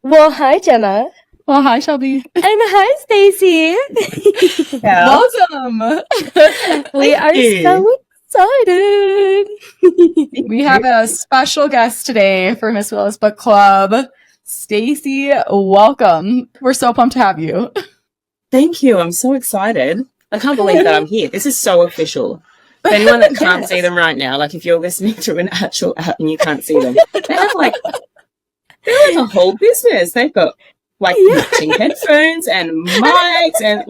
Well, hi, Jenna. Well, hi, Shelby. And hi, Stacey. Welcome. We are so excited. We have a special guest today for Miss Willa's Book Club. Stacey, welcome. We're so pumped to have you. Thank you. I'm so excited. I can't believe that I'm here. This is so official. For anyone that can't see them right now, like if you're listening to an actual app and you can't see them, they're like a whole business. They've got matching headphones and mics and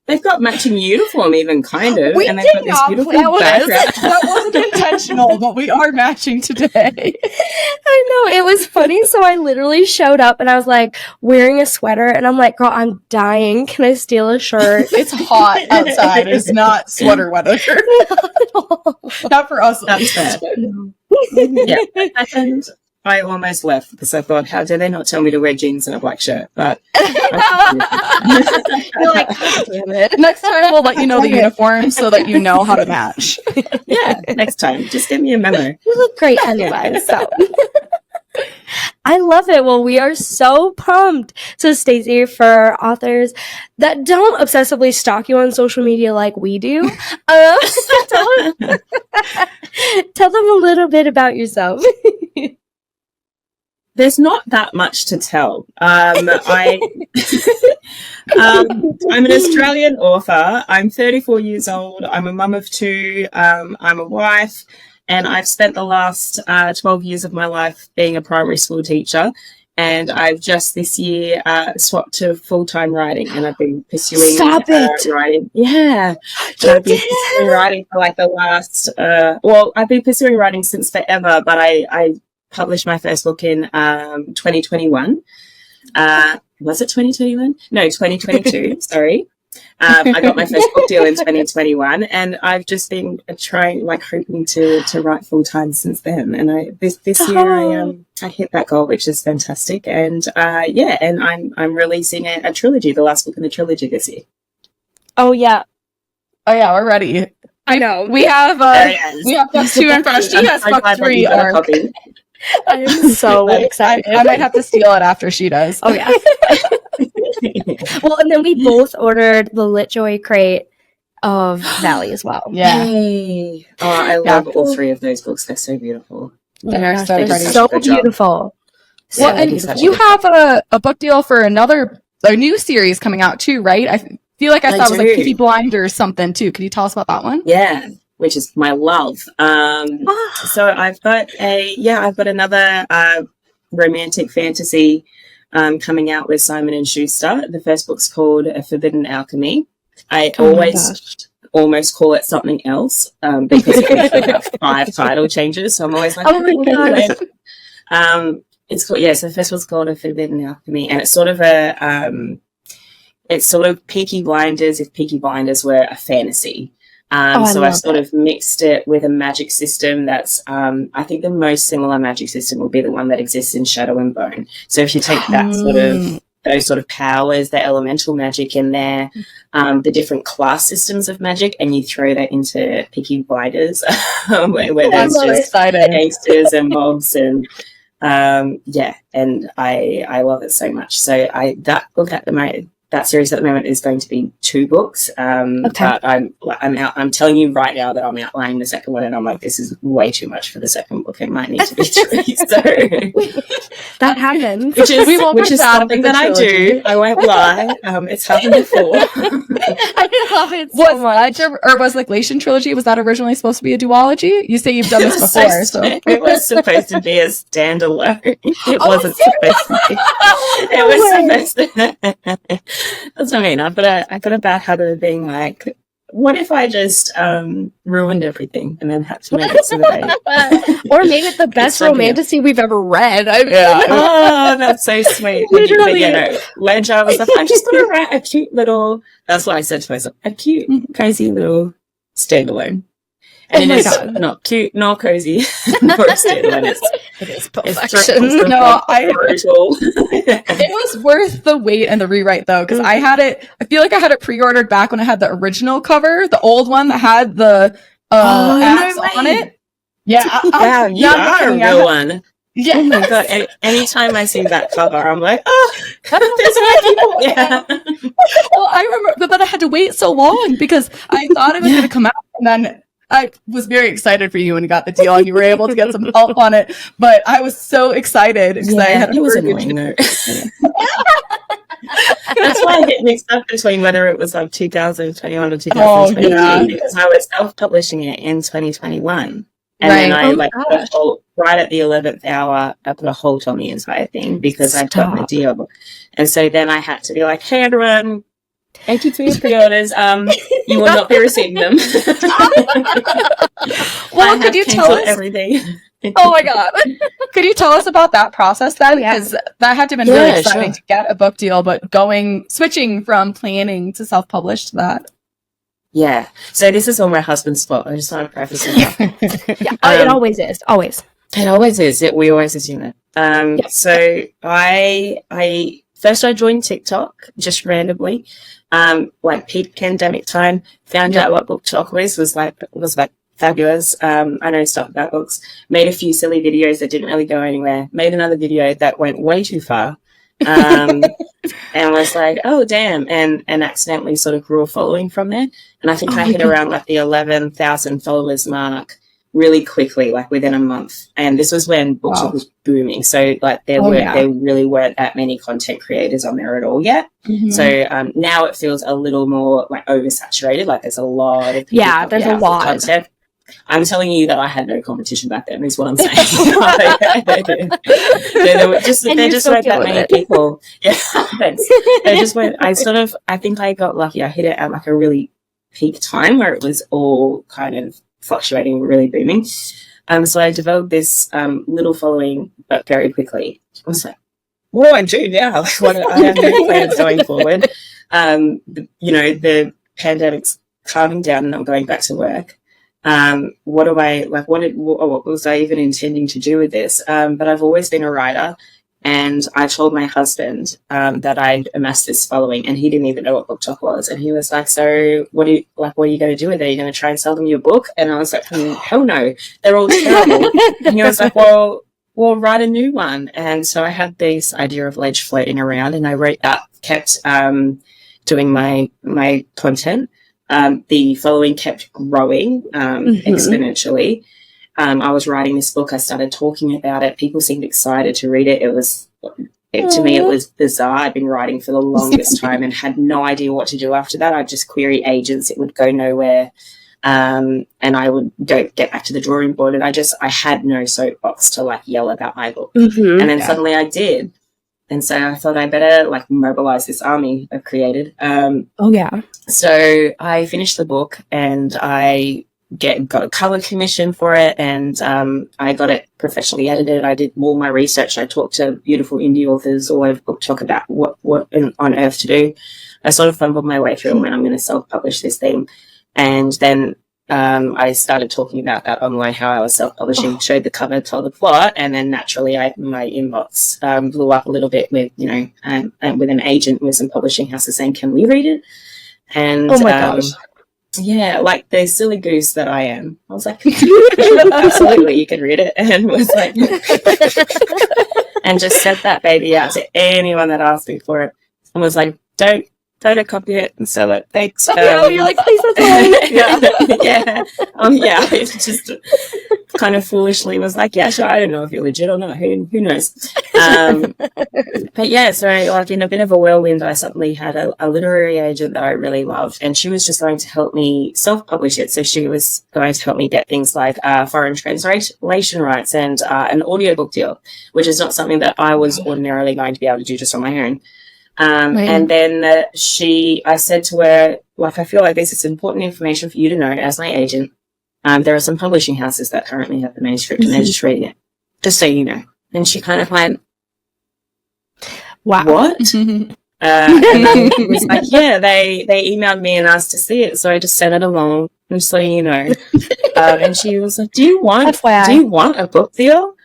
they've got matching uniform even kind of. We and they've did got this beautiful background. That wasn't intentional, but we are matching today. I know, it was funny. So I literally showed up and I was like wearing a sweater and I'm like, girl, I'm dying. Can I steal a shirt? It's hot outside. It's not sweater weather. Not for us. That's fair. Yeah. And I almost left because I thought, how dare they not tell me to wear jeans and a black shirt? But You're like, God damn it. Next time we'll let you know the uniform so that you know how to match. yeah, next time. Just give me a memo. You look great anyway, so. I love it. Well, we are so pumped. So, Stacey, for authors that don't obsessively stalk you on social media like we do, tell them a little bit about yourself. There's not that much to tell. I'm an Australian author. I'm 34 years old. I'm a mum of two. I'm a wife. And I've spent the last 12 years of my life being a primary school teacher. And I've just this year swapped to full-time writing. And I've been pursuing writing. Yeah. I've been pursuing writing for the last... I've been pursuing writing since forever, but I published my first book in 2021. Was it 2021? No, 2022. Sorry. I got my first book deal in 2021, and I've just been trying, hoping to write full time since then. And this year I hit that goal, which is fantastic. And and I'm releasing a trilogy, the last book in the trilogy this year. Oh yeah, we're ready. I know. We have book 2 in front. She has book 3. I am so excited. I might have to steal it after she does. Oh, yeah. Well, and then we both ordered the LitJoy crate of Valley as well. Yeah. Yay. Oh, I love all 3 of those books. They're so beautiful. They're so beautiful. Well, and you have a book deal for a new series coming out too, right? I feel like I saw it was Peaky Blinders something too. Could you tell us about that one? Yeah. Which is my love. So I've got another romantic fantasy coming out with Simon & Schuster. The first book's called A Forbidden Alchemy. I almost call it something else because it has 5 title changes. So I'm always like, oh my God. It's called, so the first one's called A Forbidden Alchemy, and it's sort of Peaky Blinders if Peaky Blinders were a fantasy. So I've sort of mixed it with a magic system that's, I think the most similar magic system will be the one that exists in Shadow and Bone. So if you take those sort of powers, the elemental magic in there, the different class systems of magic, and you throw that into Peaky Blinders, where there's just gangsters and mobs and, and I love it so much. So that series at the moment is going to be 2 books. But I'm telling you right now that I'm outlining the second one, and I'm like, this is way too much for the second book. It might need to be 3. So that happens. Which is something that I do. I won't lie. It's happened before. I love it so much. Or was the Glacian Trilogy, was that originally supposed to be a duology? You say you've done this before. So it was supposed to be a standalone. It wasn't supposed to be. It was supposed to. That's what I mean. I've got a bad habit of being like, what if I just ruined everything and then had to make it so that or made it the best romantasy we've ever read. Oh, that's so sweet. Literally. Ledger was like, I'm just going to write a cute little, that's what I said to myself, a cute, cozy little standalone. And it is not cute nor cozy for a standalone. It is perfection. It was worth the wait and the rewrite though, because I feel like I had it pre-ordered back when I had the original cover, the old one that had the axe on it. Yeah, you are a real one. Yeah. Oh my god! Anytime I see that cover, I'm like, oh, there's more people. Yeah. Well, I remember, but then I had to wait so long because I thought it was going to come out, and then I was very excited for you when you got the deal and you were able to get some help on it. But I was so excited because I had it was annoying though. That's why I get mixed up between whether it was like 2021 or 2022 because I was self-publishing it in 2021. And then I put a halt right at the 11th hour. I put a halt on the entire thing because I'd gotten a deal. And so then I had to be like, hey, everyone, thank you for your pre-orders. You will not be receiving them. Well, could you tell us everything? Oh my god. Could you tell us about that process then? Because that had to have been really exciting to get a book deal, but switching from planning to self-publish to that. Yeah. So this is all my husband's fault. I just want to preface it. It always is. Always. It always is. We always assume it. So I first I joined TikTok just randomly, like peak pandemic time. Found out what Book Talk was like fabulous. I know stuff about books. Made a few silly videos that didn't really go anywhere. Made another video that went way too far. And was like, oh damn, and accidentally sort of grew a following from there. And I think I hit around like the 11,000 followers mark really quickly, like within a month. And this was when BookTok was booming. So like there really weren't that many content creators on there at all yet. Mm-hmm. So now it feels a little more like oversaturated. Like there's a lot of people there's a lot of content. I'm telling you that I had no competition back then, is what I'm saying. There just weren't that many people. Yeah, thanks. They just weren't. I think I got lucky. I hit it at like a really peak time where it was all kind of fluctuating, really booming. So I developed this little following, but very quickly. I was like, what do I do now? Like, I have no plans going forward. The pandemic's calming down and I'm going back to work. What was I even intending to do with this? But I've always been a writer, and I told my husband that I'd amassed this following, and he didn't even know what BookTok was. And he was like, so what are you going to do with it? Are you going to try and sell them your book? And I was like, hell no, they're all terrible. And he was like, well, write a new one. And so I had this idea of Ledge floating around, and I wrote that, kept doing my content. The following kept growing exponentially. I was writing this book. I started talking about it. People seemed excited to read it. To me, it was bizarre. I'd been writing for the longest time and had no idea what to do after that. I'd just query agents. It would go nowhere. And I would get back to the drawing board. And I had no soapbox to like yell about my book. Mm-hmm. And then suddenly I did. And so I thought I better like mobilize this army I've created. So I finished the book and I got a cover commission for it, and I got it professionally edited. I did all my research. I talked to beautiful indie authors all over BookTok about what on earth to do. I sort of fumbled my way through when I'm going to self-publish this thing. And then I started talking about that online, how I was self-publishing, showed the cover, told the plot, and then naturally my inbox blew up a little bit with, and with an agent with some publishing houses saying, can we read it? And oh my gosh. Yeah, like the silly goose that I am. I was like, absolutely, you can read it. And was like, and just sent that baby out to anyone that asked me for it. And was like, don't copy it and sell it. Thanks. You're like, please don't sell it. Yeah. It's just kind of foolishly was like, yeah, sure. I don't know if you're legit or not. Who knows? But yeah, so like in a bit of a whirlwind, I suddenly had a literary agent that I really loved, and she was just going to help me self-publish it. So she was going to help me get things like foreign translation rights and an audiobook deal, which is not something that I was ordinarily going to be able to do just on my own. And then I said to her, like, I feel like this is important information for you to know as my agent. There are some publishing houses that currently have the manuscript and they're just reading it, just so you know. And she kind of went, wow. What? And then it was like, yeah, they emailed me and asked to see it. So I just sent it along, just so you know. And she was like, do you want a book deal?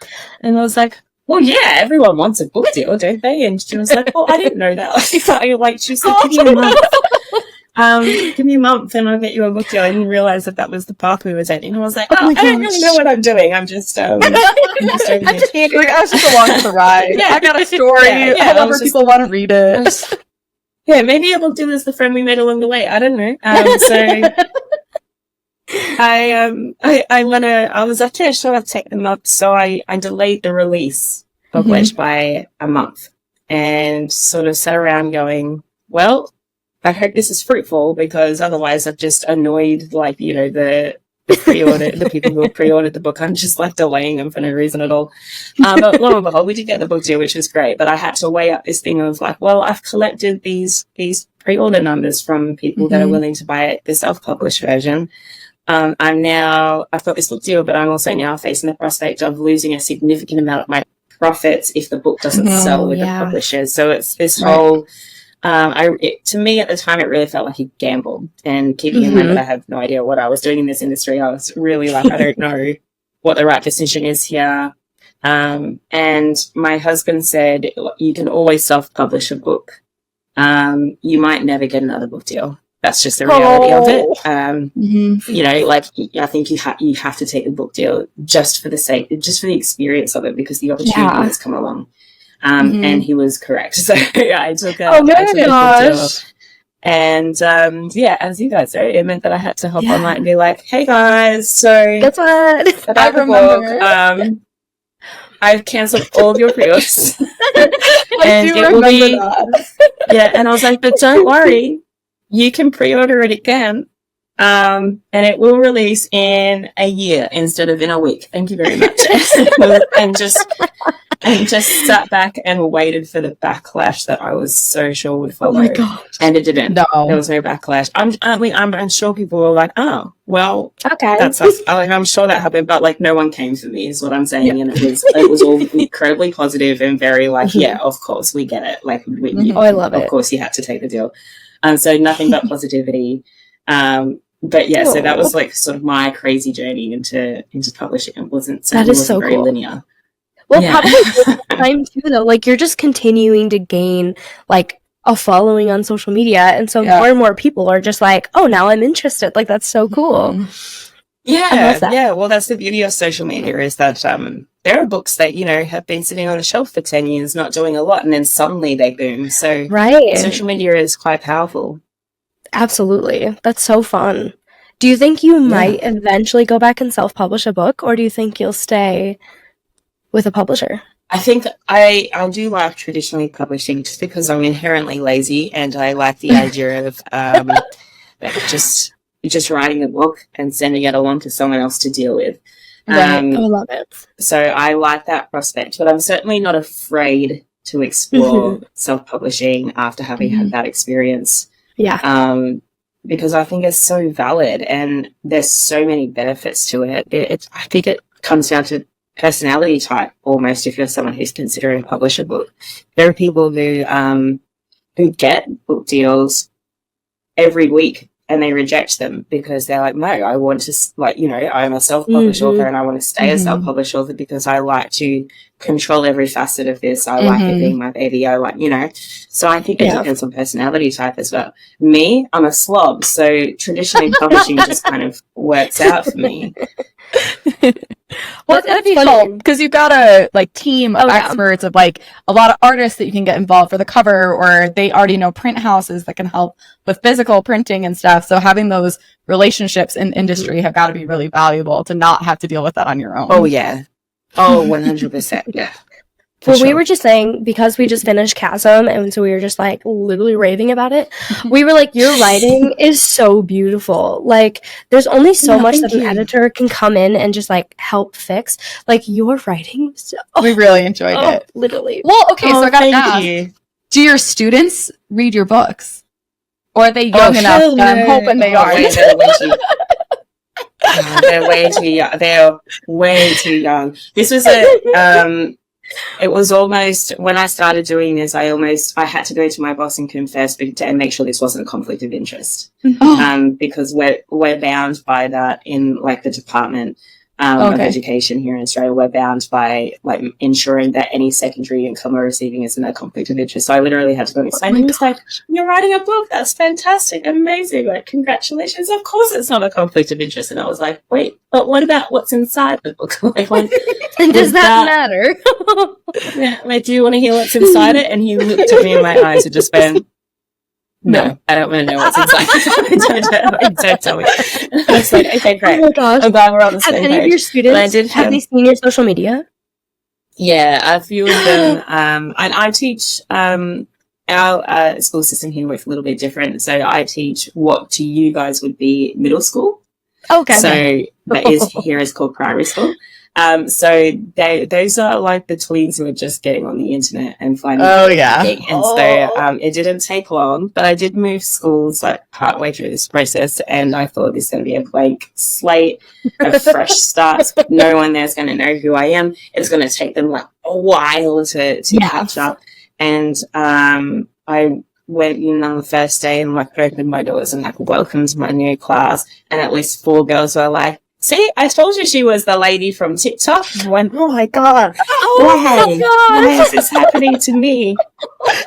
And I was like, well, yeah, everyone wants a book deal, don't they? And she was like, well, I didn't know that. She was like, give me a month. give me a month and I'll get you a book deal. I didn't realize that was the path we were taking. I was like, Oh my I don't really gosh. know what I'm doing. I'm just, I'm just over here. Like, I was just along for the ride. Yeah. I got a story. Yeah, I However was just- people want to read it. Yeah, maybe a book deal is the friend we made along the way. I don't know. I was actually sure I'd take them up, so I delayed the release published by a month and sort of sat around going, well, I hope this is fruitful because otherwise I've just annoyed, like, you know, the pre-order, the people who have pre-ordered the book. I'm just like delaying them for no reason at all. But lo and behold, we did get the book deal, which was great. But I had to weigh up this thing of like, well, I've collected these pre-order numbers from people that are willing to buy the self-published version. I've got this book deal, but I'm also now facing the prospect of losing a significant amount of my profits if the book doesn't sell with the publishers. So it's this whole, to me at the time, it really felt like a gamble. And keeping in mind that I have no idea what I was doing in this industry, I was really like, I don't know what the right decision is here. And my husband said, you can always self-publish a book. You might never get another book deal. That's just the reality of it. You know, like, I think you have to take the book deal just for the experience of it, because the opportunity has come along. And he was correct. So I took a book deal. And, as you guys know, it meant that I had to hop online and be like, hey guys, so Guess what? I remember. I've cancelled all of your pre-orders. And it will be, and I was like, but don't worry. You can pre-order it again, and it will release in a year instead of in a week. Thank you very much. and just sat back and waited for the backlash that I was so sure would follow. Oh my god! And it didn't. No, there was no backlash. I'm sure people were like, oh, well, okay. That's us. I'm sure that happened, but like no one came for me, is what I'm saying. And it was all incredibly positive and very like, yeah, of course we get it. Like, I love it. Of course you had to take the deal. So nothing but positivity. But yeah, so that was like sort of my crazy journey into publishing. It wasn't so very cool. linear. Well, probably with time too, though. Like, you're just continuing to gain like a following on social media, and so more and more people are just like, oh, now I'm interested. Like, that's so cool. Yeah, I love that. Yeah. Well, that's the beauty of social media, is that there are books that, you know, have been sitting on a shelf for 10 years, not doing a lot, and then suddenly they boom. So social media is quite powerful. Absolutely. That's so fun. Do you think you might eventually go back and self-publish a book, or do you think you'll stay with a publisher? I think I do like traditionally publishing just because I'm inherently lazy, and I like the idea of just writing a book and sending it along to someone else to deal with. I love it. So I like that prospect, but I'm certainly not afraid to explore self-publishing after having had that experience. Yeah. Because I think it's so valid and there's so many benefits to it. I think it comes down to personality type almost, if you're someone who's considering to publish a book. There are people who get book deals every week and they reject them because they're like, no, I want to, like, you know, I'm a self-published author and I want to stay a self-published author because I like to control every facet of this. I like it being my baby. I like, you know, so I think it depends on personality type as well. Me, I'm a slob. So traditionally publishing just kind of works out for me. Well, that'd be helpful because you've got a like team of experts of like a lot of artists that you can get involved for the cover, or they already know print houses that can help with physical printing and stuff. So having those relationships in industry have got to be really valuable to not have to deal with that on your own. Oh yeah. Oh, 100%. Yeah. Well, we were just saying, because we just finished Chasm, and so we were just, like, literally raving about it, we were like, your writing is so beautiful. Like, there's only so much that an editor can come in and just, like, help fix. Like, your writing, we really enjoyed it. Literally. Well, okay, so I gotta ask, do your students read your books? Or are they young enough? No. I'm hoping they are. They're way too young. They're way too young. This was it was almost, when I started doing this, I had to go to my boss and confess and make sure this wasn't a conflict of interest. Because we're bound by that in like the department. of education here in Australia. We're bound by like ensuring that any secondary income we're receiving isn't a conflict of interest. So I literally had to go and explain. He was like, "You're writing a book. That's fantastic, amazing! Like, congratulations! Of course, it's not a conflict of interest." And I was like, "Wait, but what about what's inside the book? Like, does that matter?" Yeah, like, do you want to hear what's inside it? And he looked at me in my eyes and just went, "No, I don't want to know what's inside." Don't tell me. I was like, "Okay, great. Oh my gosh. I'm glad we're on the Have same any page." of your students, have they seen your social media? Yeah, a few of them. And I teach, our school system here works a little bit different. So I teach what to you guys would be middle school. Okay. So that is here is called primary school. So those are like the tweens who are just getting on the internet and finding everything. And so it didn't take long, but I did move schools like partway through this process, and I thought this is going to be a blank slate, a fresh start. No one there's going to know who I am. It's going to take them like a while to catch up. And I went in on the first day and like opened my doors and like welcomed my new class, and at least 4 girls were like, "See, I told you she was the lady from TikTok." I went, "Oh my God. Why is this happening to me?"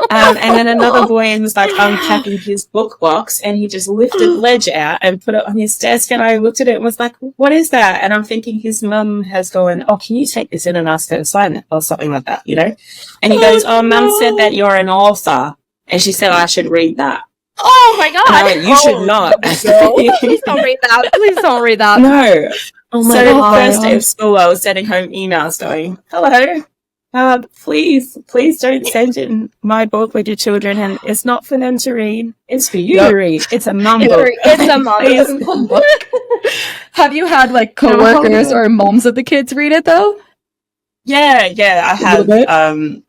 And then another boy was like unpacking his book box, and he just lifted Ledge out and put it on his desk, and I looked at it and was like, "What is that?" And I'm thinking his mum has gone, "Oh, can you take this in and ask her to sign it?" or something like that, you know? And he goes, "Oh, Mum said that you're an author, and she said I should read that." Oh my God. And I went, "You should not." No. Please don't read that. Please don't read that. No. Oh my God. God. The first day of school, I was sending home emails going, "Hello, please don't send in my book with your children, and it's not for them to read. It's for you to read. It's a mum book." It's a mum book. Have you had like coworkers or moms of the kids read it though? Yeah, I have.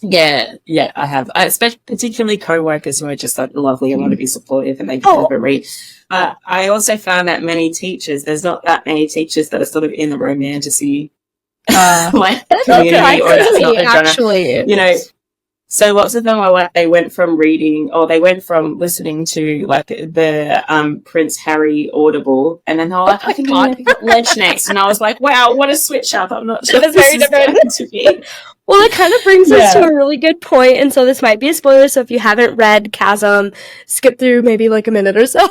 Yeah, I have. Especially particularly co-workers who are just like lovely and want to be supportive, and they can have a read. I also found that there's not that many teachers that are sort of in the romanticy like community, or that's not the actually, you know. So lots of them are like they went from listening to like the Prince Harry Audible, and then they were like, "I think I'm going to get Ledge next," and I was like, "Wow, what a switch up! I'm not sure that's very different to be." Well, it kind of brings us to a really good point, and so this might be a spoiler, so if you haven't read Chasm, skip through maybe like a minute or so.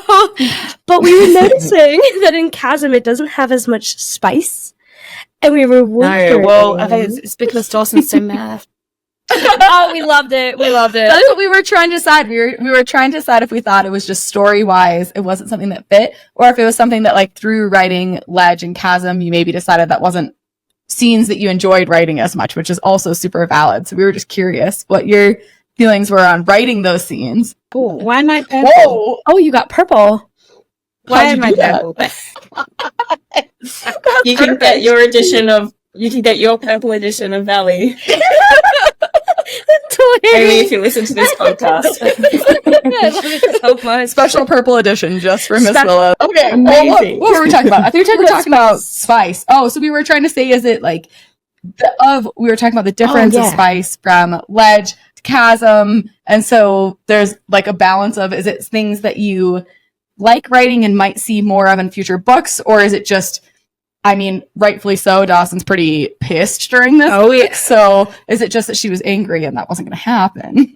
But we were noticing that in Chasm, it doesn't have as much spice, and we were wondering... No, well, I think it's because Dawson's so mad. Oh, we loved it. That's what we were trying to decide. We were trying to decide if we thought it was just story-wise, it wasn't something that fit, or if it was something that like through writing Ledge and Chasm, you maybe decided that wasn't scenes that you enjoyed writing as much, which is also super valid. So we were just curious what your feelings were on writing those scenes. Ooh. Why am I purple? Whoa. Oh, you got purple. Why am I purple? You can get your purple edition of Valley. Only if you listen to this podcast. I love it so much. Special purple edition just for Miss Willa. Okay, amazing. What were we talking about? I think we were talking about spice. Oh, so we were trying to say, is it like we were talking about the difference of spice from Ledge to Chasm, and so there's like a balance of, is it things that you like writing and might see more of in future books, or is it just, I mean, rightfully so, Dawson's pretty pissed during this. Oh, yeah. So is it just that she was angry and that wasn't going to happen?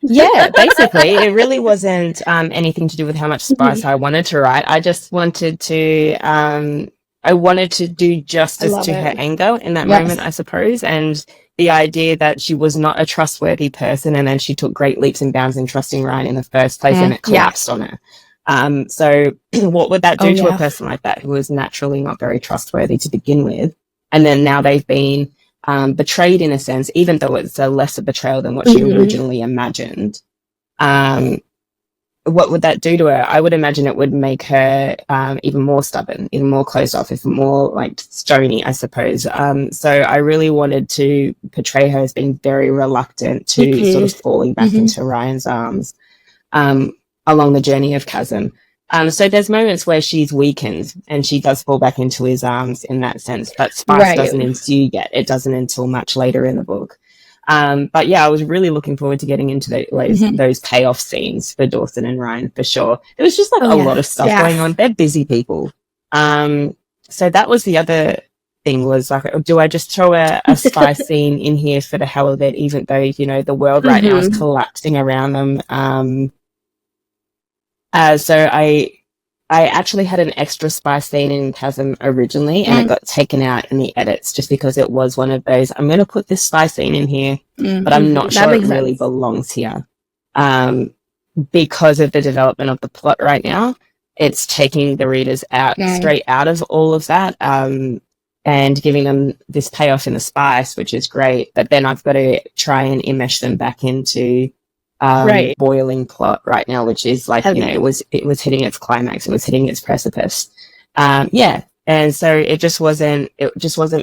Yeah, basically, it really wasn't anything to do with how much spice I wanted to write. I just wanted to, I wanted to do justice to her anger in that moment, I suppose, and the idea that she was not a trustworthy person, and then she took great leaps and bounds in trusting Ryan in the first place, and it collapsed on her. So what would that do to a person like that who was naturally not very trustworthy to begin with? And then now they've been betrayed in a sense, even though it's a lesser betrayal than what she originally imagined. What would that do to her? I would imagine it would make her even more stubborn, even more closed off, even more like stony, I suppose. So I really wanted to portray her as being very reluctant to sort of falling back into Ryan's arms along the journey of Chasm. So there's moments where she's weakened and she does fall back into his arms in that sense, but spice doesn't ensue yet. It doesn't until much later in the book. But yeah, I was really looking forward to getting into those payoff scenes for Dawson and Ryan for sure. There was just like a lot of stuff going on. They're busy people. So that was the other thing, was like, do I just throw a spy scene in here for the hell of it, even though, you know, the world right now is collapsing around them. So I actually had an extra spy scene in Chasm originally, and it got taken out in the edits just because it was one of those, I'm going to put this spy scene in here, but I'm not sure it really belongs here. Because of the development of the plot right now, it's taking the readers out straight out of all of that, and giving them this payoff in the spice, which is great. But then I've got to try and enmesh them back into boiling plot right now, which is like, you know, it was hitting its climax, it was hitting its precipice. And so it just wasn't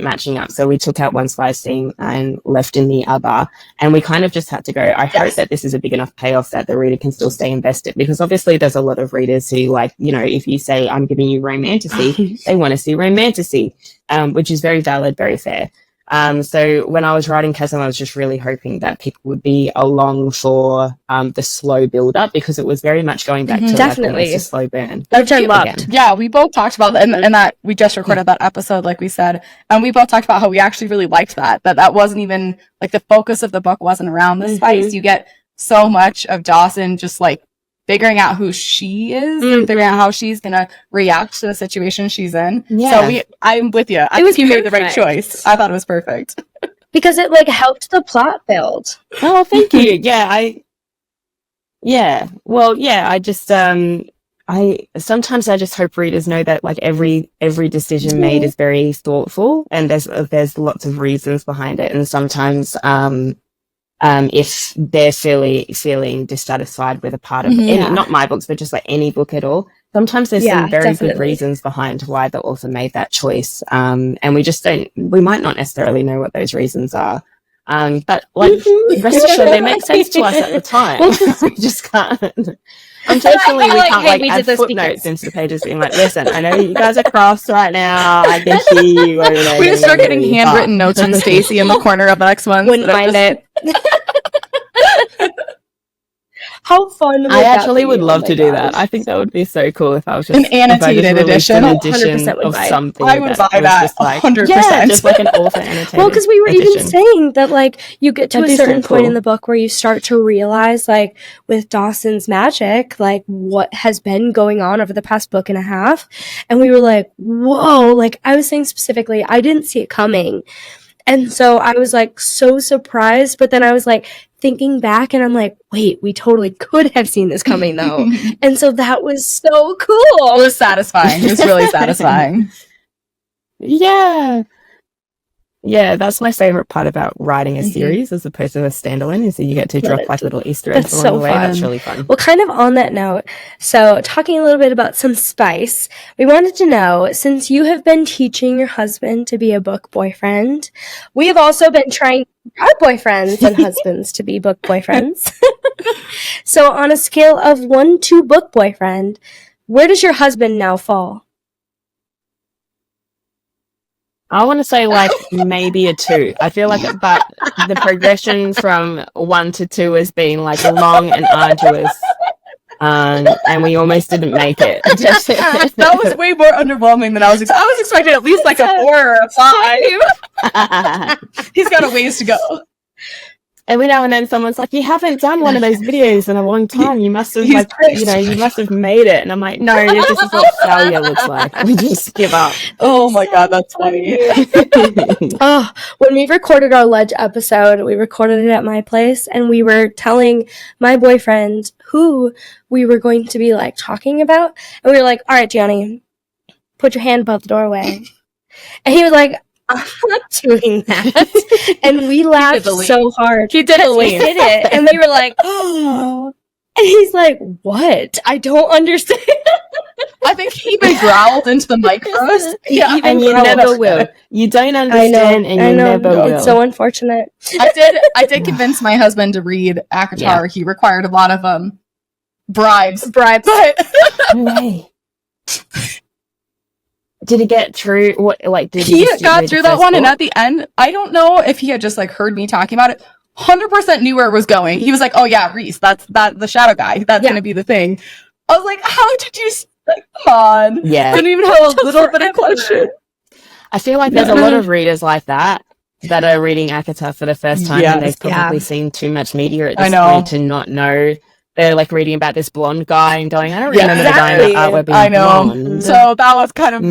matching up. So we took out one spy scene and left in the other, and we kind of just had to go, I hope that this is a big enough payoff that the reader can still stay invested, because obviously there's a lot of readers who, like, you know, if you say I'm giving you romantasy, they want to see romantasy, which is very valid, very fair. So when I was writing Chasm, I was just really hoping that people would be along for the slow build up, because it was very much going back to definitely like, a slow burn, which I loved. Yeah, we both talked about that, and that we just recorded that episode, like we said, and we both talked about how we actually really liked that wasn't even like the focus of the book wasn't around the spice. You get so much of Dawson just like figuring out who she is and figuring out how she's gonna react to the situation she's in. So I'm with you. I think you made the right choice. I thought it was perfect because it like helped the plot build. Oh, thank you. I just I sometimes I just hope readers know that like every decision made is very thoughtful, and there's lots of reasons behind it, and sometimes if they're feeling dissatisfied with a part of any, not my books, but just like any book at all, sometimes there's some very good reasons behind why the author made that choice. And we might not necessarily know what those reasons are. But like, rest assured, they make sense to us at the time. We just can't. Unfortunately, we can't like add footnotes into the pages being like, listen, I know you guys are cross right now. I can hear you. We just start getting handwritten notes from Stacey in the corner of the next one. Wouldn't mind it. How fun! I actually would love to do that. I think that would be so cool if I was just an annotated edition. An edition of something. I would buy that. 100%. Yeah, just like an author annotated. Well, because we were edition. even saying that, like, you get to a certain point in the book where you start to realize, like, with Dawson's magic, like, what has been going on over the past book and a half, and we were like, whoa! Like, I was saying specifically, I didn't see it coming. And so I was like so surprised, but then I was like thinking back and I'm like, wait, we totally could have seen this coming though. And so that was so cool. It was satisfying. It was really satisfying. Yeah, that's my favorite part about writing a series as opposed to a standalone, is that you get to drop like little Easter eggs along the way. That's really fun. Well, kind of on that note, so talking a little bit about some spice, we wanted to know, since you have been teaching your husband to be a book boyfriend, we have also been trying our boyfriends and husbands to be book boyfriends. So on a scale of 1 to book boyfriend, where does your husband now fall? I want to say like maybe a 2. I feel like, but the progression from 1 to 2 has been like long and arduous, and we almost didn't make it. That was way more underwhelming than I was expecting at least like a 4 or a 5. He's got a ways to go. Every now and then someone's like, you haven't done one of those videos in a long time. You must have you must have made it. And I'm like, no, this is what failure looks like. We just give up. Oh my God, that's funny. When we recorded our Ledge episode, we recorded it at my place and we were telling my boyfriend who we were going to be like talking about. And we were like, all right, Gianni, put your hand above the doorway. And he was like, I'm not doing that. And we laughed so hard. He did it. We did it. And we were like, oh. And he's like, what? I don't understand. I think he even growled into the mic first. Yeah, and you never will. You don't understand, and you never will. It's so unfortunate. I did convince my husband to read Akatar. Yeah. He required a lot of bribes. But no way. Did he get through? What, like, did he got through that one? And at the end, I don't know if he had just like heard me talking about it, 100% knew where it was going. He was like, oh yeah, Reese, that's the shadow guy. That's going to be the thing. I was like, how did you, like, come on. Yeah. Didn't even have a little bit of question. I feel like there's a lot of readers like that are reading ACOTAR for the first time, and they've probably seen too much media at this point to not know. They're like reading about this blonde guy and going, I don't remember the guy in the artwork being blonde. So that was kind of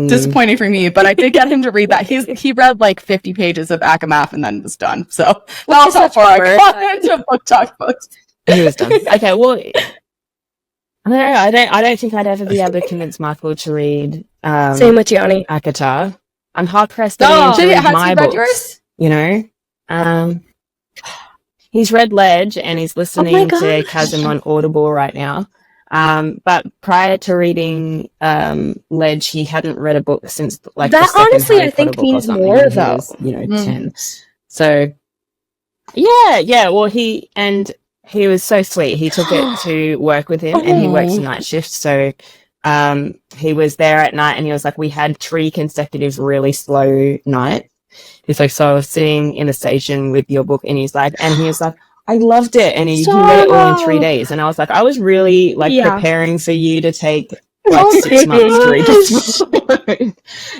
disappointing for me, but I did get him to read that. He read like 50 pages of ACOMAF and then was done. So that was how far I got into book talk books. He was done. Okay, well, I don't know. I don't think I'd ever be able to convince Michael to read Same with Gianni. ACOTAR. I'm hard pressed to read my books. You know? He's read Ledge and he's listening to Chasm on Audible right now. But prior to reading Ledge, he hadn't read a book since like that. The second honestly, Harry I think Potter book means or something, more when though. He was, 10. So yeah. Well, he was so sweet. He took it to work with him, and he works night shift. So he was there at night, and he was like, we had 3 consecutive really slow nights. He's like, so I was sitting in the station with your book, and he was like, I loved it, and he read it all in 3 days. And I was like, I was really like preparing for you to take like 6 months to read this book.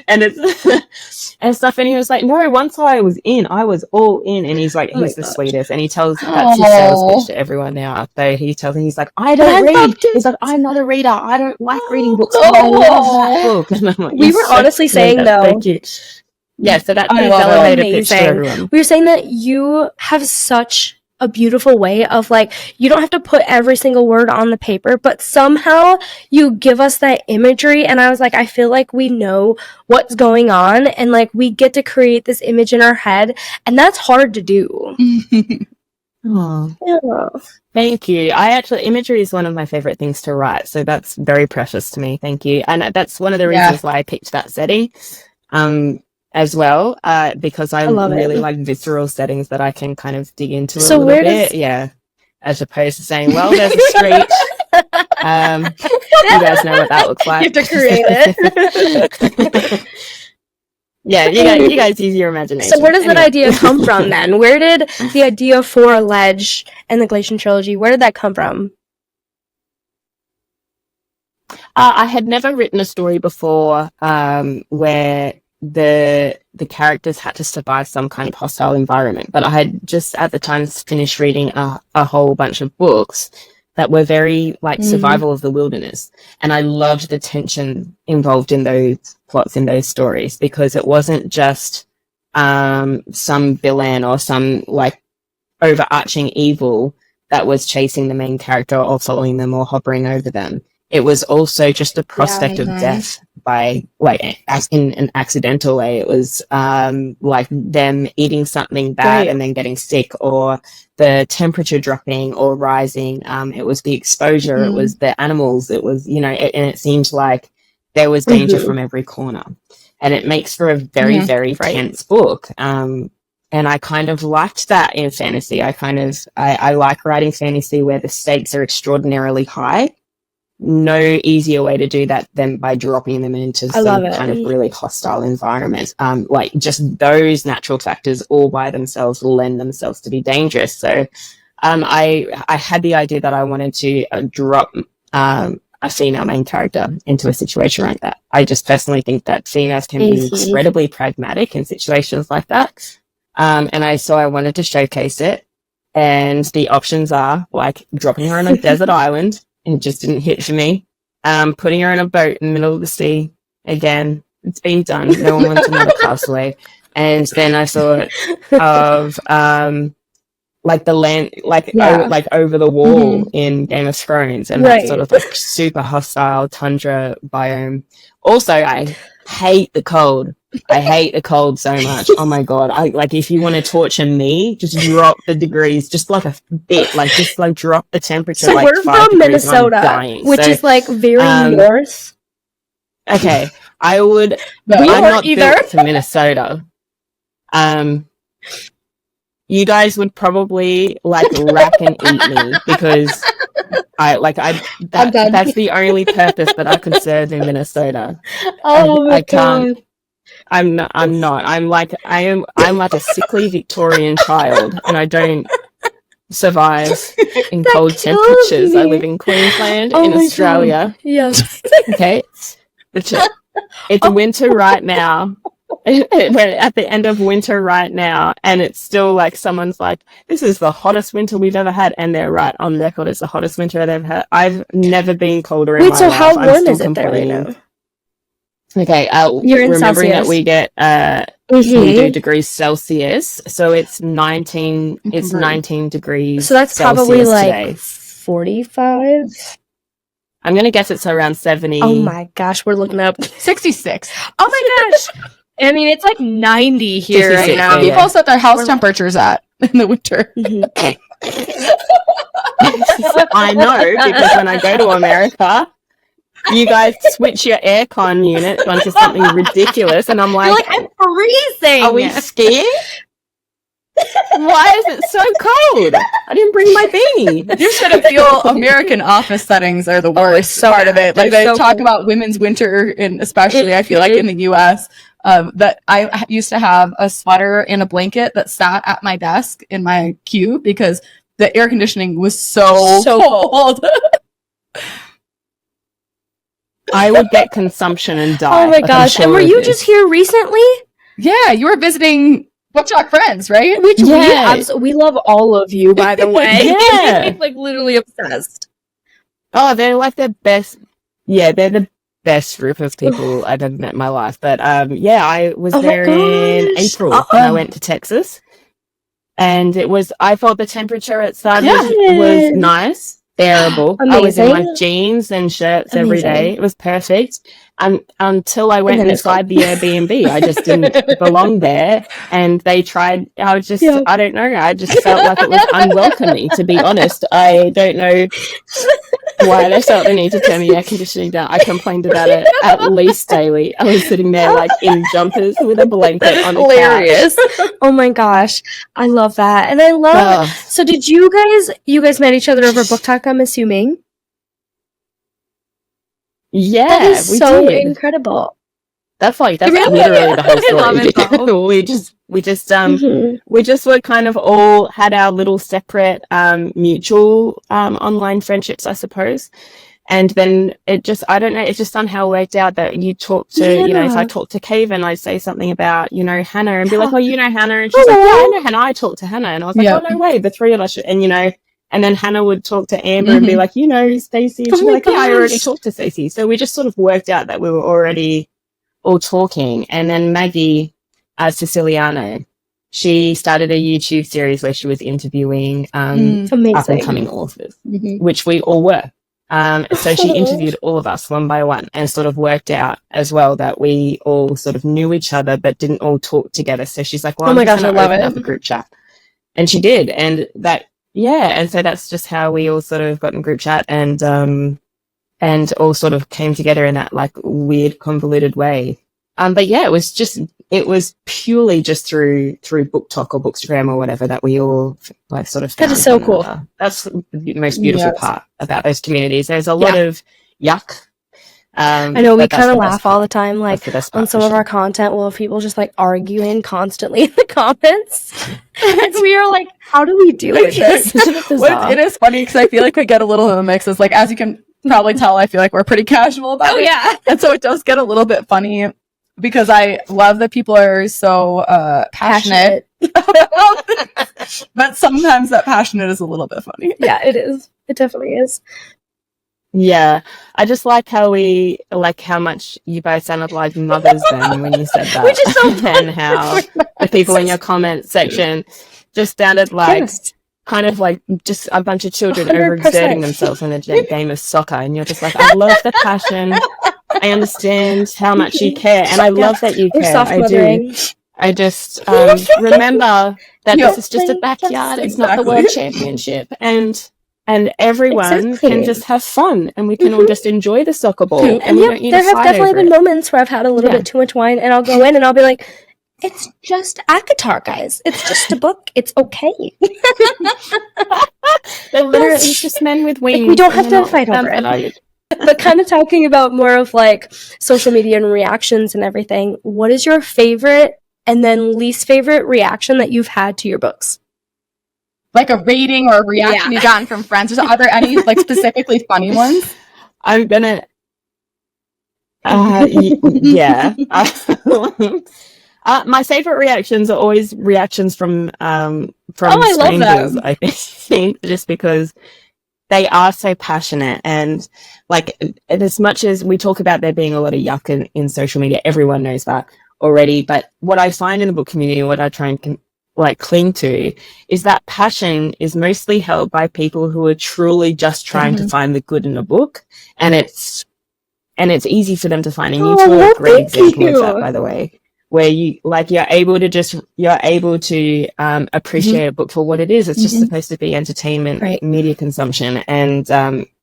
And it's and stuff. And he was like, no, once I was in, I was all in. And he's like, he's the sweetest. And he tells that's his sales pitch to everyone now. So he tells me, he's like, I don't read. He's like, I'm not a reader. I don't like reading books. But I love that book. And I'm like, we were honestly saying though. Thank you. Yeah, so that's his elevator pitch to everyone. We were saying that you have such a beautiful way of like, you don't have to put every single word on the paper, but somehow you give us that imagery. And I was like, I feel like we know what's going on, and like we get to create this image in our head, and that's hard to do. Oh, yeah. Thank you. Imagery is one of my favorite things to write, so that's very precious to me. Thank you. And that's one of the reasons why I picked that setting. As well, because I really like visceral settings that I can kind of dig into a little bit. As opposed to saying, well, there's a street. You guys know what that looks like. You have to create it. You guys use your imagination. So where does that idea come from then? Where did the idea for Ledge and the Glacian Trilogy, where did that come from? I had never written a story before where the characters had to survive some kind of hostile environment, but I had just at the time finished reading a whole bunch of books that were very like survival of the wilderness, and I loved the tension involved in those plots in those stories, because it wasn't just some villain or some like overarching evil that was chasing the main character or following them or hovering over them. It was also just the prospect of death by, like, in an accidental way. It was like them eating something bad and then getting sick, or the temperature dropping or rising. It was the exposure. It was the animals. It was, and it seemed like there was danger from every corner. And it makes for a very, very tense book. And I kind of liked that in fantasy. I like writing fantasy where the stakes are extraordinarily high. No easier way to do that than by dropping them into some kind of really hostile environment. Like just those natural factors all by themselves lend themselves to be dangerous. So I had the idea that I wanted to drop a female main character into a situation like that. I just personally think that females can be incredibly pragmatic in situations like that. And I wanted to showcase it. And the options are like dropping her on a desert island. It just didn't hit for me. Putting her in a boat in the middle of the sea. Again, it's been done. No one wants another castaway. And then I thought of like the land, like over the wall in Game of Thrones, and that sort of like super hostile tundra biome. Also, I hate the cold. I hate the cold so much. Oh my god! If you want to torture me, just drop the degrees, just like a bit, like just like drop the temperature. So like we're 5 from degrees, Minnesota, which is like very north. Okay, I would. I'm not built to Minnesota. You guys would probably like rack and eat me because that's the only purpose that I could serve in Minnesota. Oh my I can't. I'm not. I'm like I'm like a sickly Victorian child, and I don't survive in cold temperatures. I live in Queensland, in Australia. God. Yes. Okay, it's winter right now. We're at the end of winter right now, and it's still like someone's like, "This is the hottest winter we've ever had," and they're right on record. It's the hottest winter I've ever had. I've never been colder in my life. Wait, so how I'm warm still is it there right now? Okay, You're in remembering Celsius. that we get we do degrees Celsius, so it's 19. It's 19 degrees. So that's Celsius probably like today. 45. I'm gonna guess it's around 70. Oh my gosh, we're looking up. 66. Oh my gosh. I mean, it's like 90 here 66, right now. yeah. People set their house temperatures at in the winter. I know, because when I go to America, you guys switch your aircon unit onto something ridiculous, and I'm You're like, like, I'm freezing. are we skiing? Why is it so cold? I didn't bring my beanie. You're gonna feel American office settings are the worst part of it. Like they talk about women's winter, and especially I feel like in the U.S. That I used to have a sweater and a blanket that sat at my desk in my cube because the air conditioning was so cold. I would get consumption and die. Oh my like, I'm gosh. sure And were of you this. just here recently? Yeah, you were visiting Booktalk friends, right? Which Yeah. we love all of you, by the way. Yeah. Like literally obsessed. Oh, they're like the best. Yeah, they're the best group of people I've ever met in my life. But yeah, I was Oh my there in gosh. April when I went to Texas, and it was. I thought the temperature outside was Yes. nice, bearable. I was in my Amazing. jeans and shirts every day. Amazing. It was perfect. Until I went then it's inside the Airbnb, I just didn't belong there. And they tried. I was just. Yeah. I don't know. I just felt like it was unwelcoming. To be honest, I don't know why they felt the need to turn the air conditioning down. I complained about it at least daily. I was sitting there like in jumpers with a blanket on the Hilarious. Oh my gosh. I love that. And I love couch. So did you guys met each other over Book Talk, I'm assuming? Yeah, That is we so did. incredible. That's literally the whole story. we just were kind of all had our little separate mutual online friendships, I suppose. And then it just, I don't know, it just somehow worked out that you talk to, you know, if I talk to Kaven, I'd say something about, you know, Hannah and be like, oh, you know Hannah? And she's like, yeah, I know Hannah. I talked to Hannah. And I was like, oh, no way, the three of us should, and, you know, and then Hannah would talk to Amber and be like, you know, Stacey. And she'd be like, yeah, I already talked to Stacey. So we just sort of worked out that we were already all talking. And then Maggie Siciliano, she started a YouTube series where she was interviewing up and coming authors, which we all were. So she interviewed all of us one by one and sort of worked out as well that we all sort of knew each other but didn't all talk together. So she's like, well, oh my gosh, I love up a group chat. And she did. And that, yeah. And so that's just how we all sort of got in group chat and all sort of came together in that like weird convoluted way. But yeah, it was purely just through Book Talk or Bookstagram or whatever that we all like sort of found. That is so cool. That's the most beautiful part about those communities. There's a lot of yuck. I know we but that's kind of the best laugh part. all the time, like That's the best on part, some for of sure. our content. We'll have people just like arguing constantly in the comments, and we are like, "How do we deal with this?" It is funny because I feel like we get a little of a mix. It's like, as you can probably tell, I feel like we're pretty casual about it. yeah. And so it does get a little bit funny because I love that people are so passionate. But sometimes that passionate is a little bit funny. Yeah, it is. It definitely is. Yeah, I just like how much you both sounded like mothers then when you said that. Which is so and how the people in your comment section just sounded like Yes. kind of like just a bunch of children 100%. overexerting themselves in a game of soccer, and you're just like, I love the passion. I understand how much you care, and I love that you We're care. soft I do. mothering. I just remember that Yeah. this is just a backyard. It's not the Exactly. world championship, and everyone Exactly. can just have fun, and we can all just enjoy the soccer ball. And we Yeah, don't need there to have fight definitely over been it. moments where I've had a little Yeah. bit too much wine, and I'll go in and I'll be like, "It's just ACOTAR, guys. It's just a book. It's okay." They're literally just men with wings. we don't and have they're to fight over it. it. But kind of talking about more of like social media and reactions and everything, what is your favorite and then least favorite reaction that you've had to your books? Like a rating or a reaction you've gotten from friends. Are there any like specifically funny ones? I'm gonna. Yeah. My favorite reactions are always reactions from strangers. I think just because they are so passionate, and like, and as much as we talk about there being a lot of yuck in social media, everyone knows that already. But what I find in the book community, what I try and cling to, is that passion is mostly held by people who are truly just trying to find the good in a book, and it's easy for them to find. And you two are a great example of that, by the way, where you're able to appreciate a book for what it is. It's just supposed to be entertainment, media consumption, and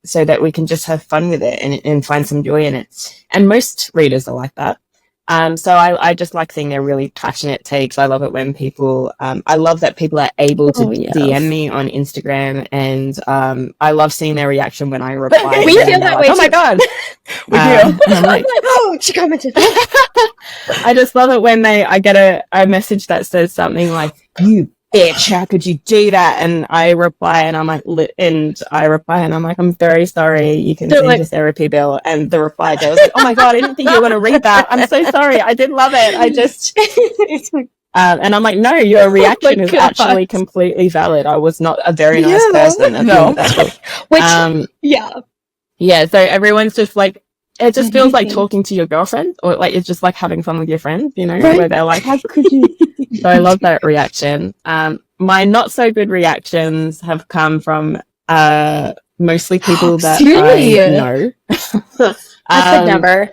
so that we can just have fun with it and find some joy in it. And most readers are like that. So I just like seeing their really passionate takes. I love it when people, I love that people are able to DM me on Instagram, and I love seeing their reaction when I reply. We feel that way. Oh my God. We do. And I'm like, oh, she commented. I just love it when I get a message that says something like, "You bitch, how could you do that?" And I reply and I'm like, I'm very sorry, you can send your therapy bill. And the reply goes like, "Oh my God, I didn't think you were going to read that. I'm so sorry. I did love it. I just," and I'm like, "No, your reaction is actually completely valid. I was not a very nice person." No. Yeah. So everyone's just like, it just feels like talking to your girlfriend, or like it's just like having fun with your friends, where they're like, "How could you?" So I love that reaction. My not so good reactions have come from mostly people that I know. I could never.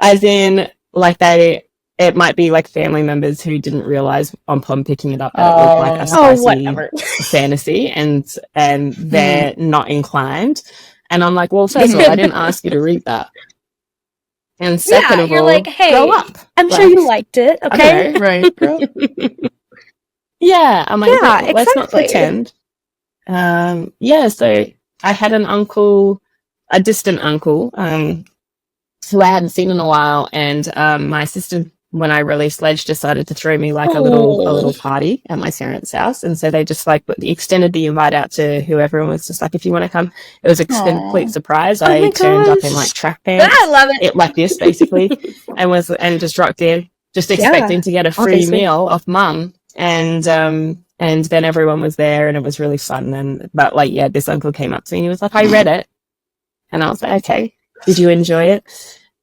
As in, like it might be like family members who didn't realize upon picking it up that it looked like a spicy fantasy, and they're not inclined. And I'm like, well, first of all, I didn't ask you to read that. And second of all, like, hey, grow up. I'm sure you liked it, okay? Right. Yeah, I'm like, let's not pretend. So I had a distant uncle, who I hadn't seen in a while, and my sister, when I released Sledge, decided to throw me like a little party at my parents' house, and so they just like extended the invite out to whoever, and was just like, "If you want to come." It was a complete surprise. I turned up in like track pants. I love it. Like this basically, and just rocked in, just expecting to get a free meal off mum, and then everyone was there, and it was really fun. But this uncle came up to me and he was like, "I read it," and I was like, "Okay, did you enjoy it?"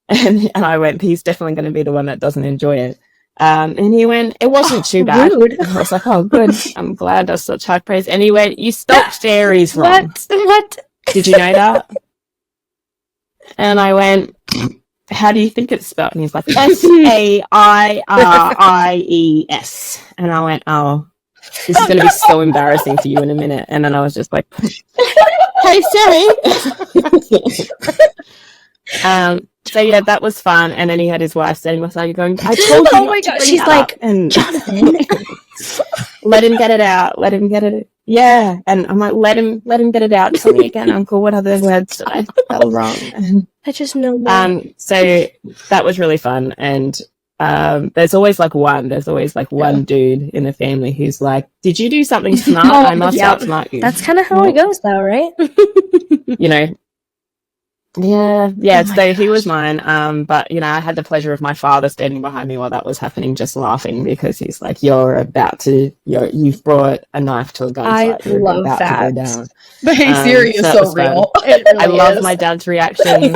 And I went, "He's definitely going to be the one that doesn't enjoy it." And he went, "It wasn't too bad." Rude. And I was like, "Oh, good. I'm glad that's such high praise." And he went, "You spelled fairies wrong." What? Did you know that? And I went, "How do you think it's spelled?" And he's like, "Sairies." And I went, "Oh, this is going to be so embarrassing for you in a minute." And then I was just like, "Hey, Siri." So that was fun. And then he had his wife standing beside you going, "I told you." Oh my God, she's like, and "Jonathan, let him get it out. Let him get it. Yeah." And I'm like, let him get it out. "Tell me again, Uncle. What other words did I spell wrong?" And, I just know more. so that was really fun. And there's always one dude in the family who's like, "Did you do something smart? I must outsmart you." That's kind of how it goes, though, right? Yeah. So he was mine. But I had the pleasure of my father standing behind me while that was happening, just laughing, because he's like, "You've brought a knife to a gunfight. You're love about that. to go down." The Hey Siri is so real. I love my dad's reaction.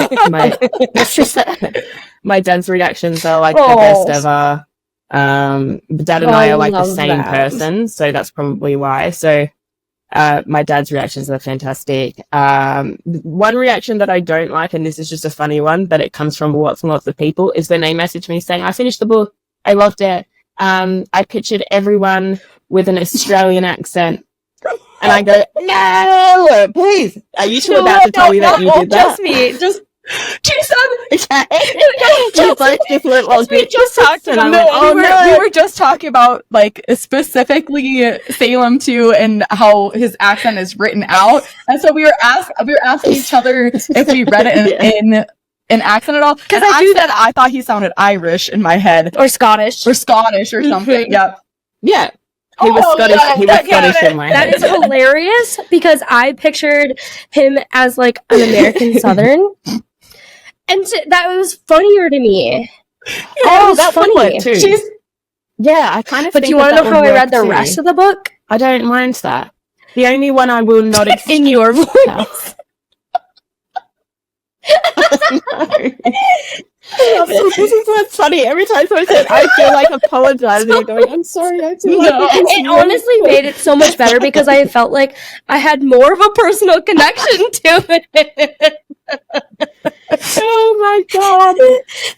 My dad's reactions are like the best ever. Dad and I are like the same person, so that's probably why. So my dad's reactions are fantastic. One reaction that I don't like, and this is just a funny one, but it comes from lots and lots of people, is when they message me saying, "I finished the book. I loved it. I pictured everyone with an Australian accent." And I go, "No, please. Are you two about to tell me that you did that?" Just me. Just like different ones. We just talked And I'm about like, oh no. we were just talking about like specifically Salem too, and how his accent is written out. And so we were asking each other if we read it in accent at all. Because I thought he sounded Irish in my head, or Scottish or Scottish or something. Yep. Yeah. He was Scottish. yeah, He was Scottish in my That head. is hilarious because I pictured him as like an American Southern, and that was funnier to me. Oh, was that's funny. funny too. Yeah, I kind of. But do you want to know how I read the rest of the book? I don't mind that. The only one I will not In your voice. This is what's funny. Every time someone says, I feel like apologizing and going, I'm sorry, I feel like It honestly made it so much better because I felt like I had more of a personal connection to it. oh my god.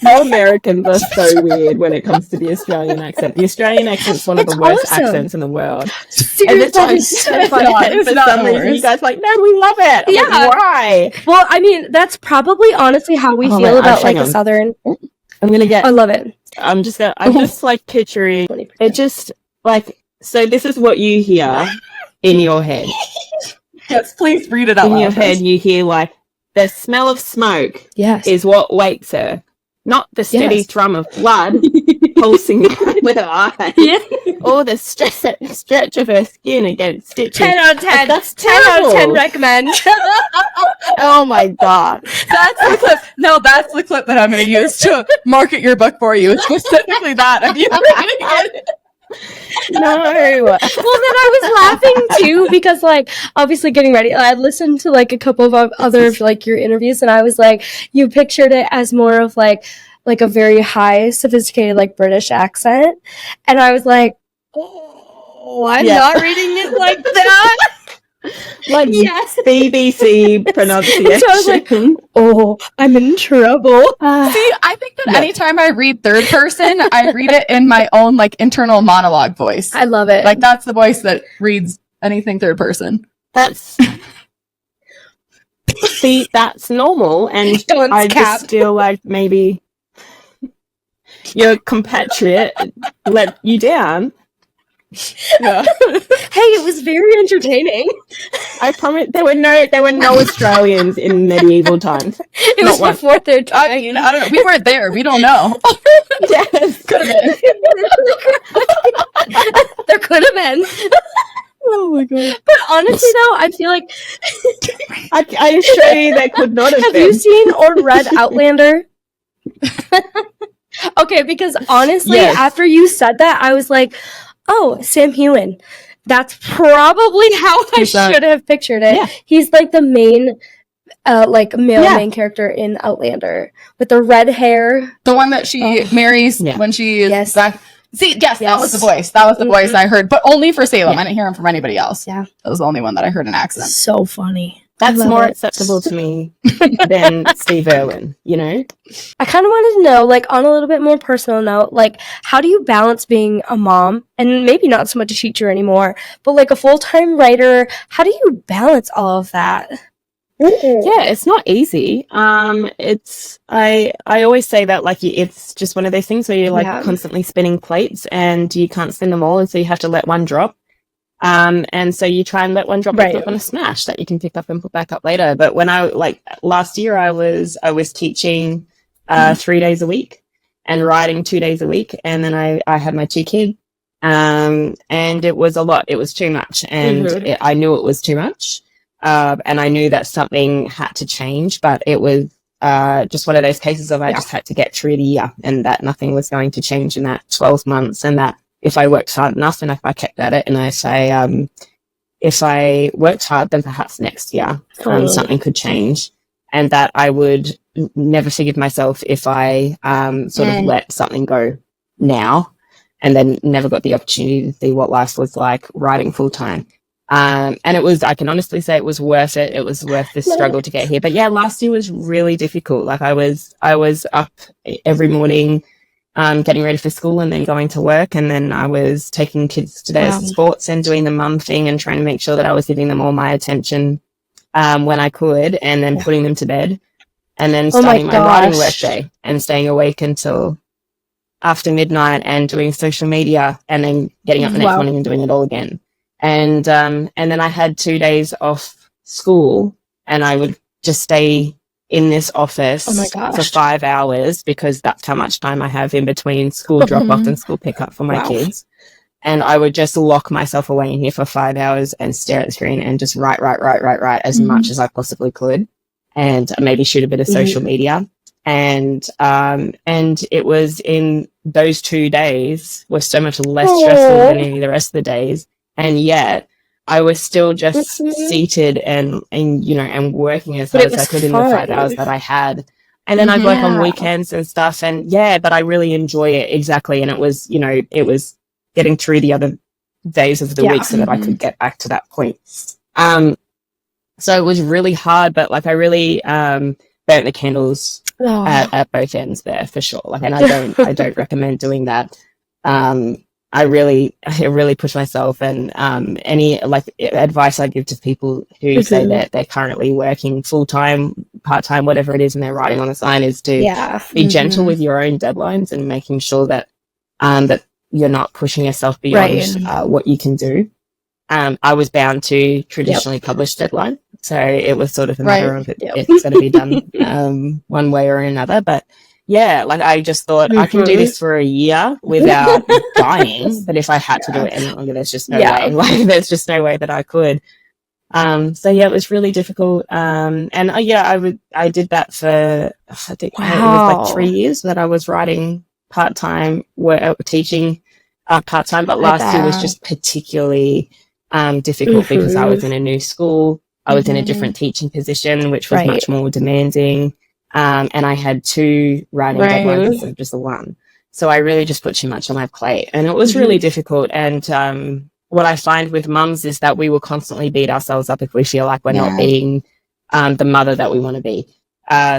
No, Americans are so weird when it comes to the Australian accent. The Australian accent's one of the worst accents in the world. Seriously, And it's so funny. and for some reason you guys are like, no, we love it. I'm like, Yeah. why? Well, I mean, that's probably honestly how we Oh feel my about gosh, like hang a on. Southern. I'm gonna get I love it. I'm just like picturing 20%. it, just like, so this is what you hear in your head. Yes, please read it out In loud. your head you hear like, the smell of smoke Yes. is what wakes her, not the steady Yes. thrum of blood pulsing with her eyes, Yeah. or the stretch of her skin against stitches. 10 out of 10. That's 10 out of 10 terrible. recommend. Oh my god! That's the clip. No, that's the clip that I'm going to use to market your book for you. It's specifically that. Of you reading it. No. Well, then I was laughing too because, like, obviously getting ready, I listened to like a couple of other like your interviews, and I was like, you pictured it as more of like a very high, sophisticated like British accent, and I was like, oh, I'm not reading it like that. Like Yes. BBC pronunciation. So I was like, oh, I'm in trouble. See, I think that No. anytime I read third person, I read it in my own like internal monologue voice. I love it. Like that's the voice that reads anything third person. that's see, that's normal, and Dylan's I cap. just feel like maybe your compatriot let you down. Yeah. Hey, it was very entertaining. I promise there were no Australians in medieval times. It Not was one. before their I time. mean, I don't know. We weren't there. We don't know. Yes. Could have been. There could have been. Oh my god. But honestly, though, I feel like. I assure you there could not have Have been. you seen or read Outlander? Okay, because honestly, Yes. after you said that, I was like, oh, Sam Heughan. That's probably how I Who's that? should have pictured it. Yeah. He's like the main, like male Yeah. main character in Outlander with the red hair. The one that she marries Yeah. when she is Yes. back. See, yes, that Yes. was the voice. That was the voice I heard, but only for Salem. Yeah. I didn't hear him from anybody else. Yeah. That was the only one that I heard an accent. So funny. That's I love more it. acceptable to me than Steve Irwin, you know? I kind of wanted to know, like, on a little bit more personal note, like, how do you balance being a mom and maybe not so much a teacher anymore, but like a full-time writer? How do you balance all of that? Yeah, it's not easy. It's I always say that like it's just one of those things where you're like Yeah. constantly spinning plates and you can't spin them all, and so you have to let one drop. And so you try and let one drop Right. on a smash that you can pick up and put back up later. But when I like last year, I was teaching 3 days a week and writing 2 days a week, and then I had my 2 kids. And it was a lot. It was too much, and I knew it was too much. And I knew that something had to change, but it was just one of those cases of I just had to get through the year, and that nothing was going to change in that 12 months, and that if I worked hard enough and if I kept at it, and I say if I worked hard, then perhaps next year something could change, and that I would never forgive myself if I sort of let something go now and then never got the opportunity to see what life was like writing full time. And it was, I can honestly say it was worth it. It was worth the struggle to get here. But yeah, last year was really difficult. Like I was up every morning, getting ready for school and then going to work. And then I was taking kids to their sports and doing the mum thing and trying to make sure that I was giving them all my attention, when I could, and then putting them to bed. and then Oh my starting my writing gosh. workday and staying awake until after midnight and doing social media and then getting up the next Wow. morning and doing it all again. And then I had 2 days off school and I would just stay in this office Oh my gosh. for 5 hours because that's how much time I have in between school drop off and school pick up for my Wow. kids. And I would just lock myself away in here for 5 hours and stare at the screen and just write as much as I possibly could, and maybe shoot a bit of social media. And it was in those 2 days were so much less stressful than any of the rest of the days. And yet I was still just seated and working as But hard it as I was could in the 5 hours fun. that I had. And then I'd work on Yeah. weekends and stuff. And but I really enjoy it. Exactly. And it was getting through the other days of the Yeah. week so that I could get back to that point. So it was really hard, but like I really burnt the candles Oh. at both ends there for sure. Like, and I don't recommend doing that. I really push myself, and any like advice I give to people who say that they're currently working full time, part time, whatever it is, and they're writing on the sign is to Yeah. be gentle with your own deadlines and making sure that that you're not pushing yourself beyond what you can do. I was bound to traditionally published deadline, so it was sort of a matter of it's going to be done one way or another. But yeah, like I just thought I can do this for a year without dying, but if I had to do it any longer, there's just no way. Like there's just no way that I could. So yeah, it was really difficult. And I did that for I think it was like 3 years that I was writing part time, teaching part time. But last year was just particularly difficult because I was in a new school. I was in a different teaching position, which was much more demanding. And I had 2 writing deadlines instead of just the one. So I really just put too much on my plate, and it was really difficult. And what I find with mums is that we will constantly beat ourselves up if we feel like we're not being the mother that we want to be.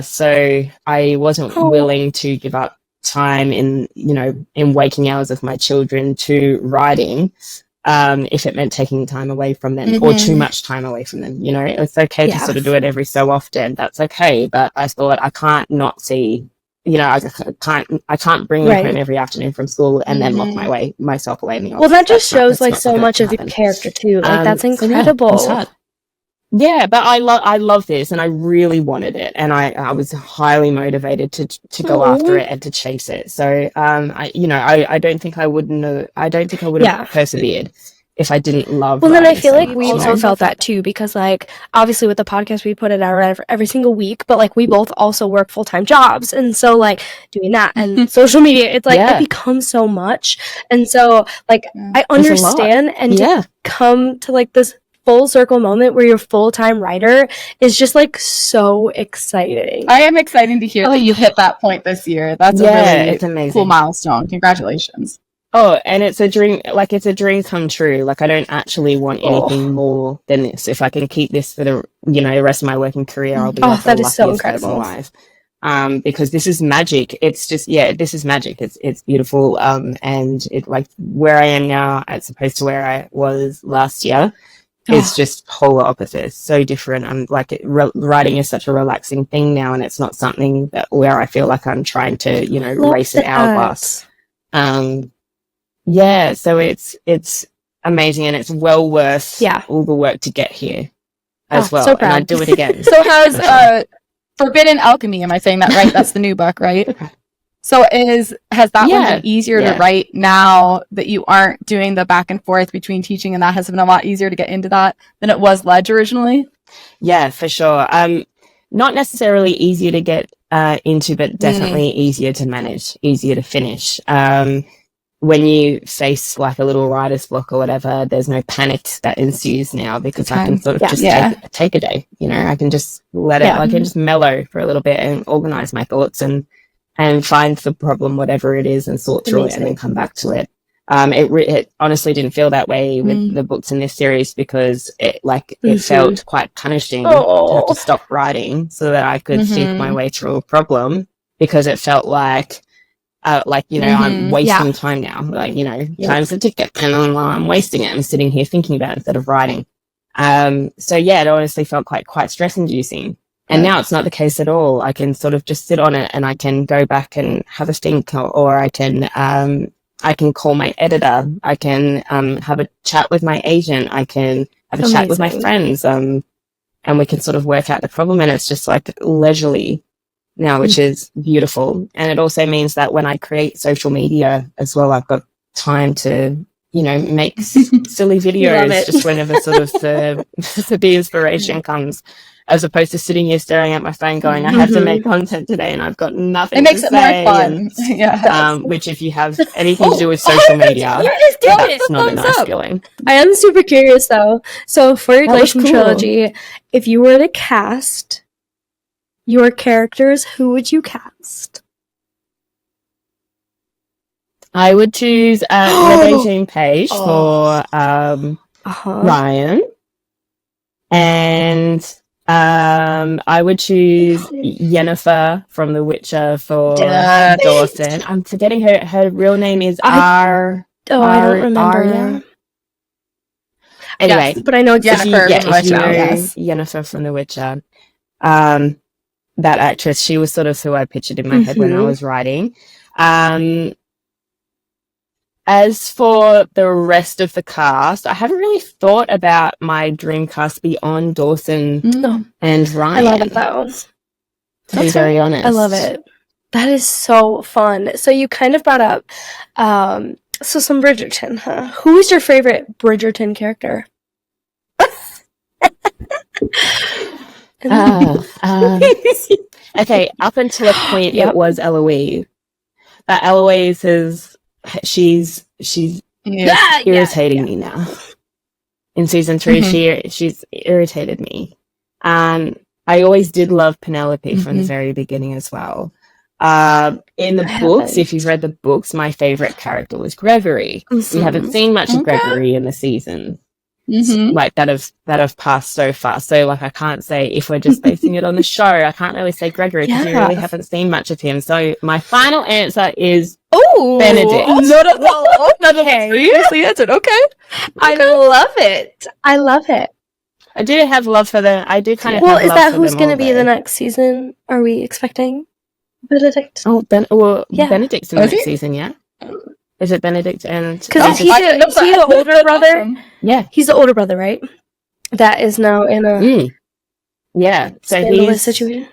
So I wasn't willing to give up time in waking hours of my children to writing, if it meant taking time away from them or too much time away from them. It's okay to sort of do it every so often. That's okay. But I thought I can't not see, I can't bring them home every afternoon from school and then lock myself away in the office. Well, that just That's shows like not so going much to of your happen. character too. Like that's So, incredible. it's hard. Yeah, but I love this, and I really wanted it, and I was highly motivated to go after it and to chase it. So I don't think I would have persevered if I didn't love. Well, then I writing feel so like much, we also felt that too, because like obviously with the podcast we put it out every single week, but like we both also work full-time jobs, and so like doing that and social media, it's like it becomes so much, and so like I understand, and to come to like this full circle moment where you're full-time writer is just like so exciting. I am excited to hear that you hit that point this year. That's a really it's amazing. cool milestone. Congratulations. Oh, and it's a dream come true. Like I don't actually want anything more than this. If I can keep this for the rest of my working career, I'll be like that the is so luckiest person incredible. alive. Because this is magic. It's just this is magic. It's beautiful. And it like where I am now as opposed to where I was last year. It's just polar opposites, so different. I'm like writing is such a relaxing thing now, and it's not something where I feel like I'm trying to race an hourglass. So it's amazing, and it's well worth all the work to get here as well. So proud. And I'd do it again. So has Forbidden Alchemy, am I saying that right? That's the new book, right? So has that one been easier to write now that you aren't doing the back and forth between teaching, and that has been a lot easier to get into that than it was Ledge originally? Yeah, for sure. Not necessarily easier to get into, but definitely easier to manage, easier to finish. When you face like a little writer's block or whatever, there's no panic that ensues now because I can sort of just take a day. I can just let it, I can just mellow for a little bit and organize my thoughts and find the problem, whatever it is, and sort through it and then come back to it. It honestly didn't feel that way with the books in this series because it felt quite punishing to have to stop writing so that I could think my way through a problem, because it felt like I'm wasting time now. Time's a ticket and I'm wasting it. I'm sitting here thinking about it instead of writing. So yeah, it honestly felt quite stress inducing. And now it's not the case at all. I can sort of just sit on it and I can go back and have a think, or I can call my editor. I can have a chat with my agent. I can have a chat with my friends. And we can sort of work out the problem. And it's just like leisurely now, which is beautiful. And it also means that when I create social media as well, I've got time to, you know, make silly videos just whenever sort of the inspiration comes, as opposed to sitting here staring at my phone going, I have to make content today and I've got nothing to say. It makes it more fun. And, which if you have anything to do with social media, that's not a nice feeling. I am super curious though. So for your Glacian Trilogy, if you were to cast your characters, who would you cast? I would choose Jean Page for Ryan, and I would choose Yennefer from The Witcher for Dawson. I'm forgetting her real name is I don't remember. Anyway, but I know Yennefer. Yennefer from The Witcher. That actress, she was sort of who I pictured in my head when I was writing. As for the rest of the cast, I haven't really thought about my dream cast beyond Dawson and Ryan. I love it though. To be very honest. I love it. That is so fun. So you kind of brought up some Bridgerton, huh? Who is your favorite Bridgerton character? Okay, up until a point it was Eloise. But Eloise she's irritating me now. In season 3, she's irritated me. I always did love Penelope from the very beginning as well. In the books, if you've read the books, my favorite character was Gregory. We haven't seen much of Gregory in the season. Like that have passed so far. So like I can't say, if we're just basing it on the show, I can't really say Gregory because we really haven't seen much of him. So my final answer is Benedict. Seriously answered. Okay. I love it. I love it. I do have love for them. I do kind of. Well, is that who's going to be the next season? Are we expecting Benedict? Oh, Benedict's in the next season. Yeah. Is it Benedict and... Because he's the older brother. Yeah. He's the older brother, right? That is now in a... Yeah. So he's... situation.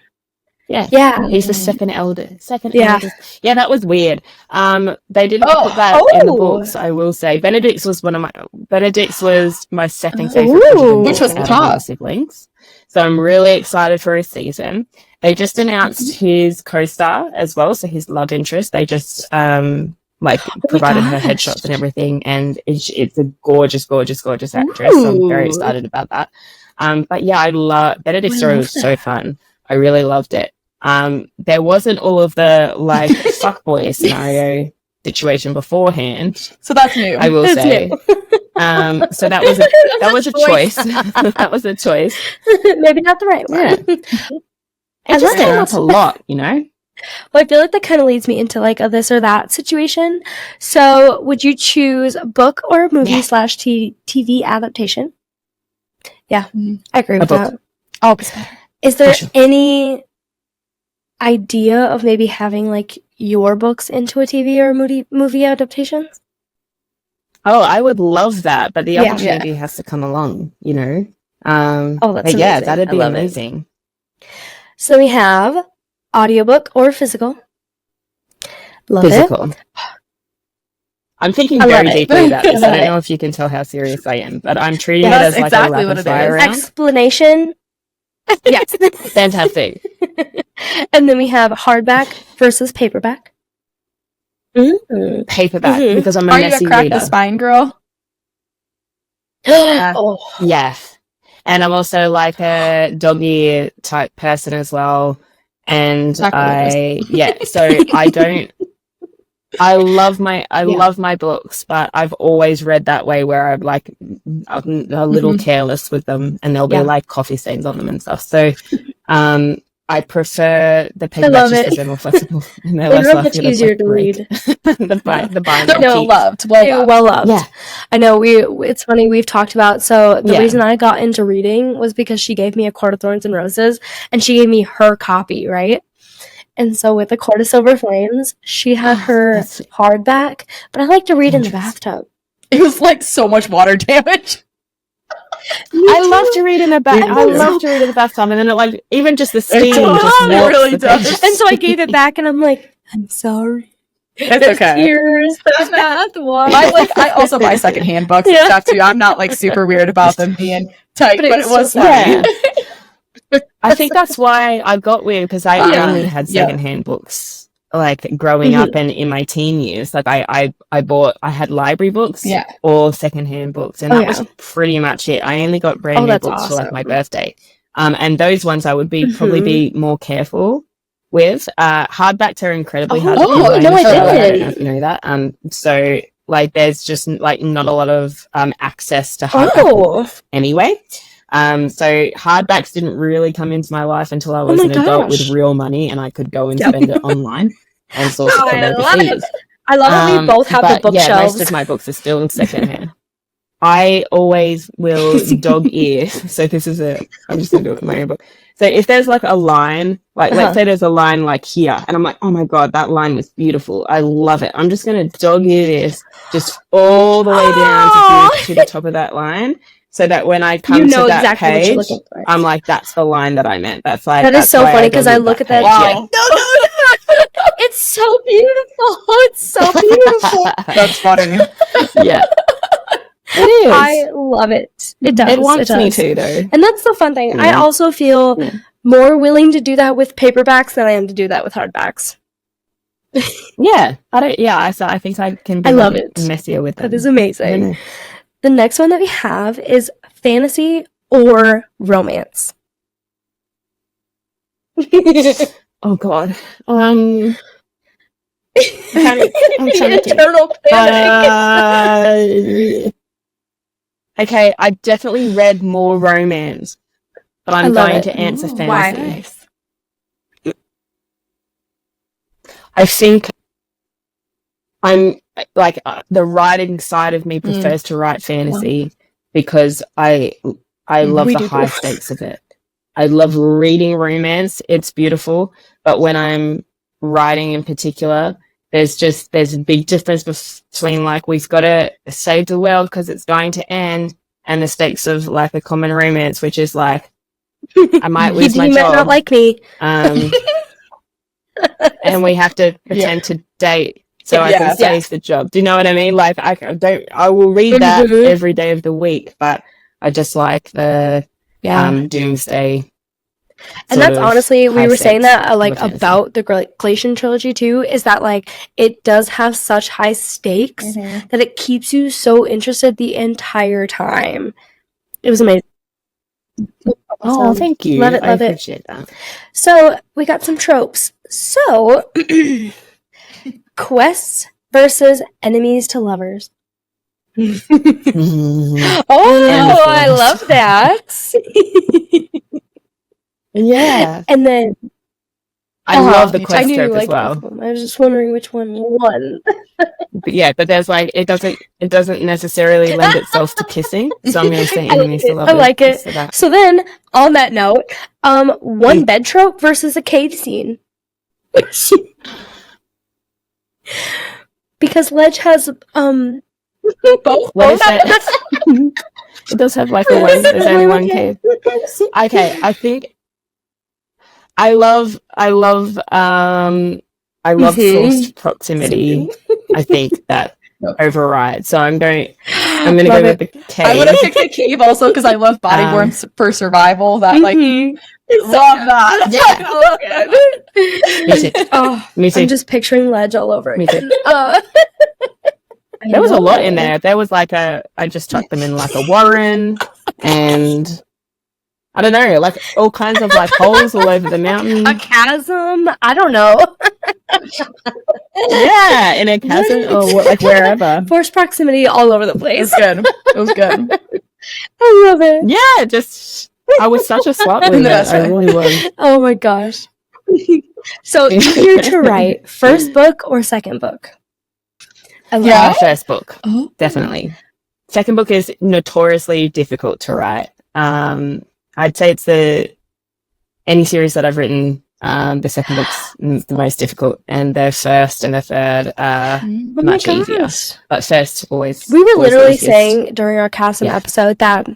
Yeah. Yeah. He's the second eldest. Eldest. Yeah, that was weird. They didn't put that in the books, I will say. Benedict's was my second favorite. Which was top. Siblings. So I'm really excited for his season. They just announced his co-star as well, so his love interest. They just... provided her headshots and everything, and it's a gorgeous actress. So I'm very excited about that. But yeah, I love Benedict's story was so fun. I really loved it. There wasn't all of the like fuckboy scenario situation beforehand, so that's new. I will say. So that was a choice. That was a choice. Maybe not the right one. Yeah. It just came up a lot, you know. Well, I feel like that kind of leads me into like a this or that situation. So would you choose book or movie / TV adaptation? Yeah, I agree with that. Always better. Is there any idea of maybe having like your books into a TV or movie adaptation? Oh, I would love that, but the opportunity has to come along, you know. That's amazing. Yeah, that'd be amazing. So we have audiobook or physical? Love physical. It. I'm thinking very deeply about this. I don't know if you can tell how serious I am, but I'm treating it as like a rapid fire round. Explanation. Yes. Fantastic. And then we have hardback versus paperback. Paperback, because I'm a messy reader. Are you a crack the spine girl? Yes. And I'm also like a dog-ear type person as well. And so I love my books, but I've always read that way where I'm like a little careless with them, and there'll be like coffee stains on them and stuff. So I prefer the I love paperbacks just it. because they're more flexible and they're They're less much likely to easier to break. read. the binder No, cheap. loved. Well loved. Yeah. I know it's funny, we've talked about, so the Yeah. reason I got into reading was because she gave me A Court of Thorns and Roses, and she gave me her copy, right? And so with A Court of Silver Flames, she had her That's hardback, but I like to read in the interesting. bathtub. It was like so much water damage. I love to read in the bath. Me I too. love to read in the bathtub, and then it, like even just the steam does. just It warps really the does. pages. And so I gave it back, and I'm like, I'm sorry. It's The okay. tears, the bath water. I also buy secondhand books and Yeah. stuff too. I'm not like super weird about them being tight, But but it's it was so funny. Yeah. I think that's why I got weird, because I Yeah. only had Yeah. secondhand books like growing up and in my teen years. Like I had library books Yeah. or secondhand books, and Oh, that yeah. was pretty much it. I only got brand new that's books for like my awesome. birthday. And those ones I would probably be more careful with. Hardbacks are incredibly hard to Oh, find. no, I I don't didn't. know if you know that. So like there's just like not a lot of access to hardback books anyway. So hardbacks didn't really come into my life until I was my an adult with gosh. real money and I could go and Yep. spend it online and source it Oh, from I love overseas. I love that we both have the But yeah, bookshelves. most of my books are still in secondhand. I always will dog ear. So this is I'm just going to do it with my own book. So if there's like a line, like let's say there's a line like here, and I'm like, oh my God, that line was beautiful. I love it. I'm just going to dog ear this just all the way down to the top of that line, so that when I come You know to that exactly what you're page, looking for. I'm like, that's the line that I meant. That's like, That is that's so why funny, 'cause I dog-eared look at that- page. Wow. It's so beautiful. It's so beautiful. That's funny. Yeah. It is. I love it. It does. It wants me does. to, though. And that's the fun thing. I Yeah. also feel more willing to do that with paperbacks than I am to do that with hardbacks. Yeah. I think I can be I love a bit it. messier with them. That is I don't amazing. know. The next one that we have is fantasy or romance. Oh God. I'm trying to think. Eternal panic. Okay, I definitely read more romance, but I I'm love going it. to answer Ooh, fantasy. why? I think I'm like the writing side of me prefers to write fantasy because I love We the do. high stakes of it. I love reading romance. It's beautiful, but when I'm writing in particular, there's a big difference between like we've got to save the world because it's going to end, and the stakes of like a common romance, which is like I might lose my He might job. not like me. And we have to pretend to date so I can save the job. Do you know what I mean? Like I will read that every day of the week, but I just like the doomsday. And that's honestly, we were saying that like fantasy. about the Glacian Trilogy too, is that like it does have such high stakes that it keeps you so interested the entire time. It was amazing. Oh, thank you. Love it, I love it. appreciate that. So we got some tropes. So quests versus enemies to lovers. Oh, I love that. Yeah. And then I love the I quest knew trope you as liked both well. of them. I was just wondering which one won. But there's like it doesn't necessarily lend itself to kissing. So I'm gonna say enemies to I lovers. like it. So that- So then, on that note, one bed trope versus a cave scene. Because Ledge has both. What is that? It does have like a one. There's only one cave. Okay, I think I love forced proximity. I think that overrides. So I'm gonna Love go it. with the cave. I would have picked the cave also because I love body warmth for survival. That like love that. Yeah. Me too. Oh, Me too. I'm just picturing Ledge all over Me again. too. There was a lot in there. There was like I just chucked them in like a warren, and I don't know, like all kinds of like holes all over the mountain. A chasm? I don't know. Yeah, in a chasm or like wherever. Forced proximity all over the It place. was good. It was good. I love it. Yeah, just I was such a slut with it. I really was. Oh my gosh. So easier to write, first book or second book? First book, definitely. Second book is notoriously difficult to write. I'd say it's any series that I've written, the second book's the most difficult, and the first and the third are much easier. But first, always. We were always literally easiest. saying during our Chasm episode that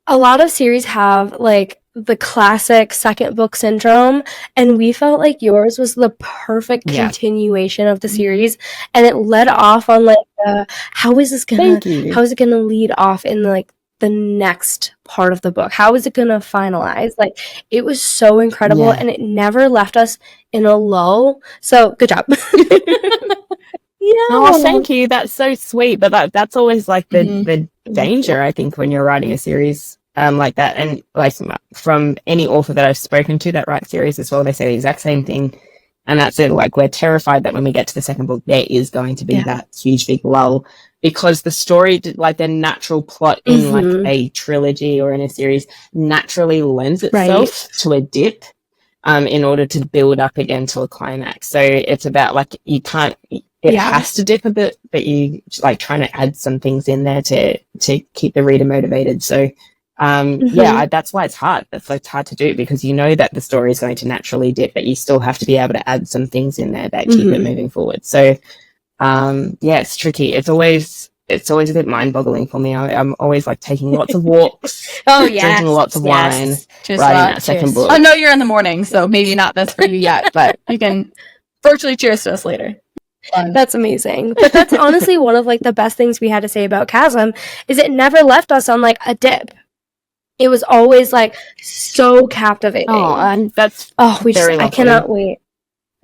a lot of series have like the classic second book syndrome, and we felt like yours was the perfect continuation of the series, and it led off on like how is it gonna lead off in like the next part of the book? How is it gonna finalize? Like, it was so incredible, and it never left us in a lull. So good job. Oh, thank you. That's so sweet. But that's always like the danger, I think, when you're writing a series like that. And like from any author that I've spoken to that writes series as well, they say the exact same thing. And that's it. Like, we're terrified that when we get to the second book, there is going to be that huge big lull, because the story, like the natural plot in like a trilogy or in a series, naturally lends itself to a dip in order to build up again to a climax. So it's about like, you can't, it has to dip a bit, but you like trying to add some things in there to keep the reader motivated. So that's why it's hard. It's hard to do, because you know that the story is going to naturally dip, but you still have to be able to add some things in there that keep it moving forward. So it's tricky. It's always a bit mind-boggling for me. I'm always like taking lots of walks, drinking lots of wine, writing that second book. I know you're in the morning, so maybe not this for you yet, but you can virtually cheers to us later. That's amazing. But that's honestly one of like the best things we had to say about Chasm, is it never left us on like a dip. It was always like so captivating. Oh, and that's I cannot wait.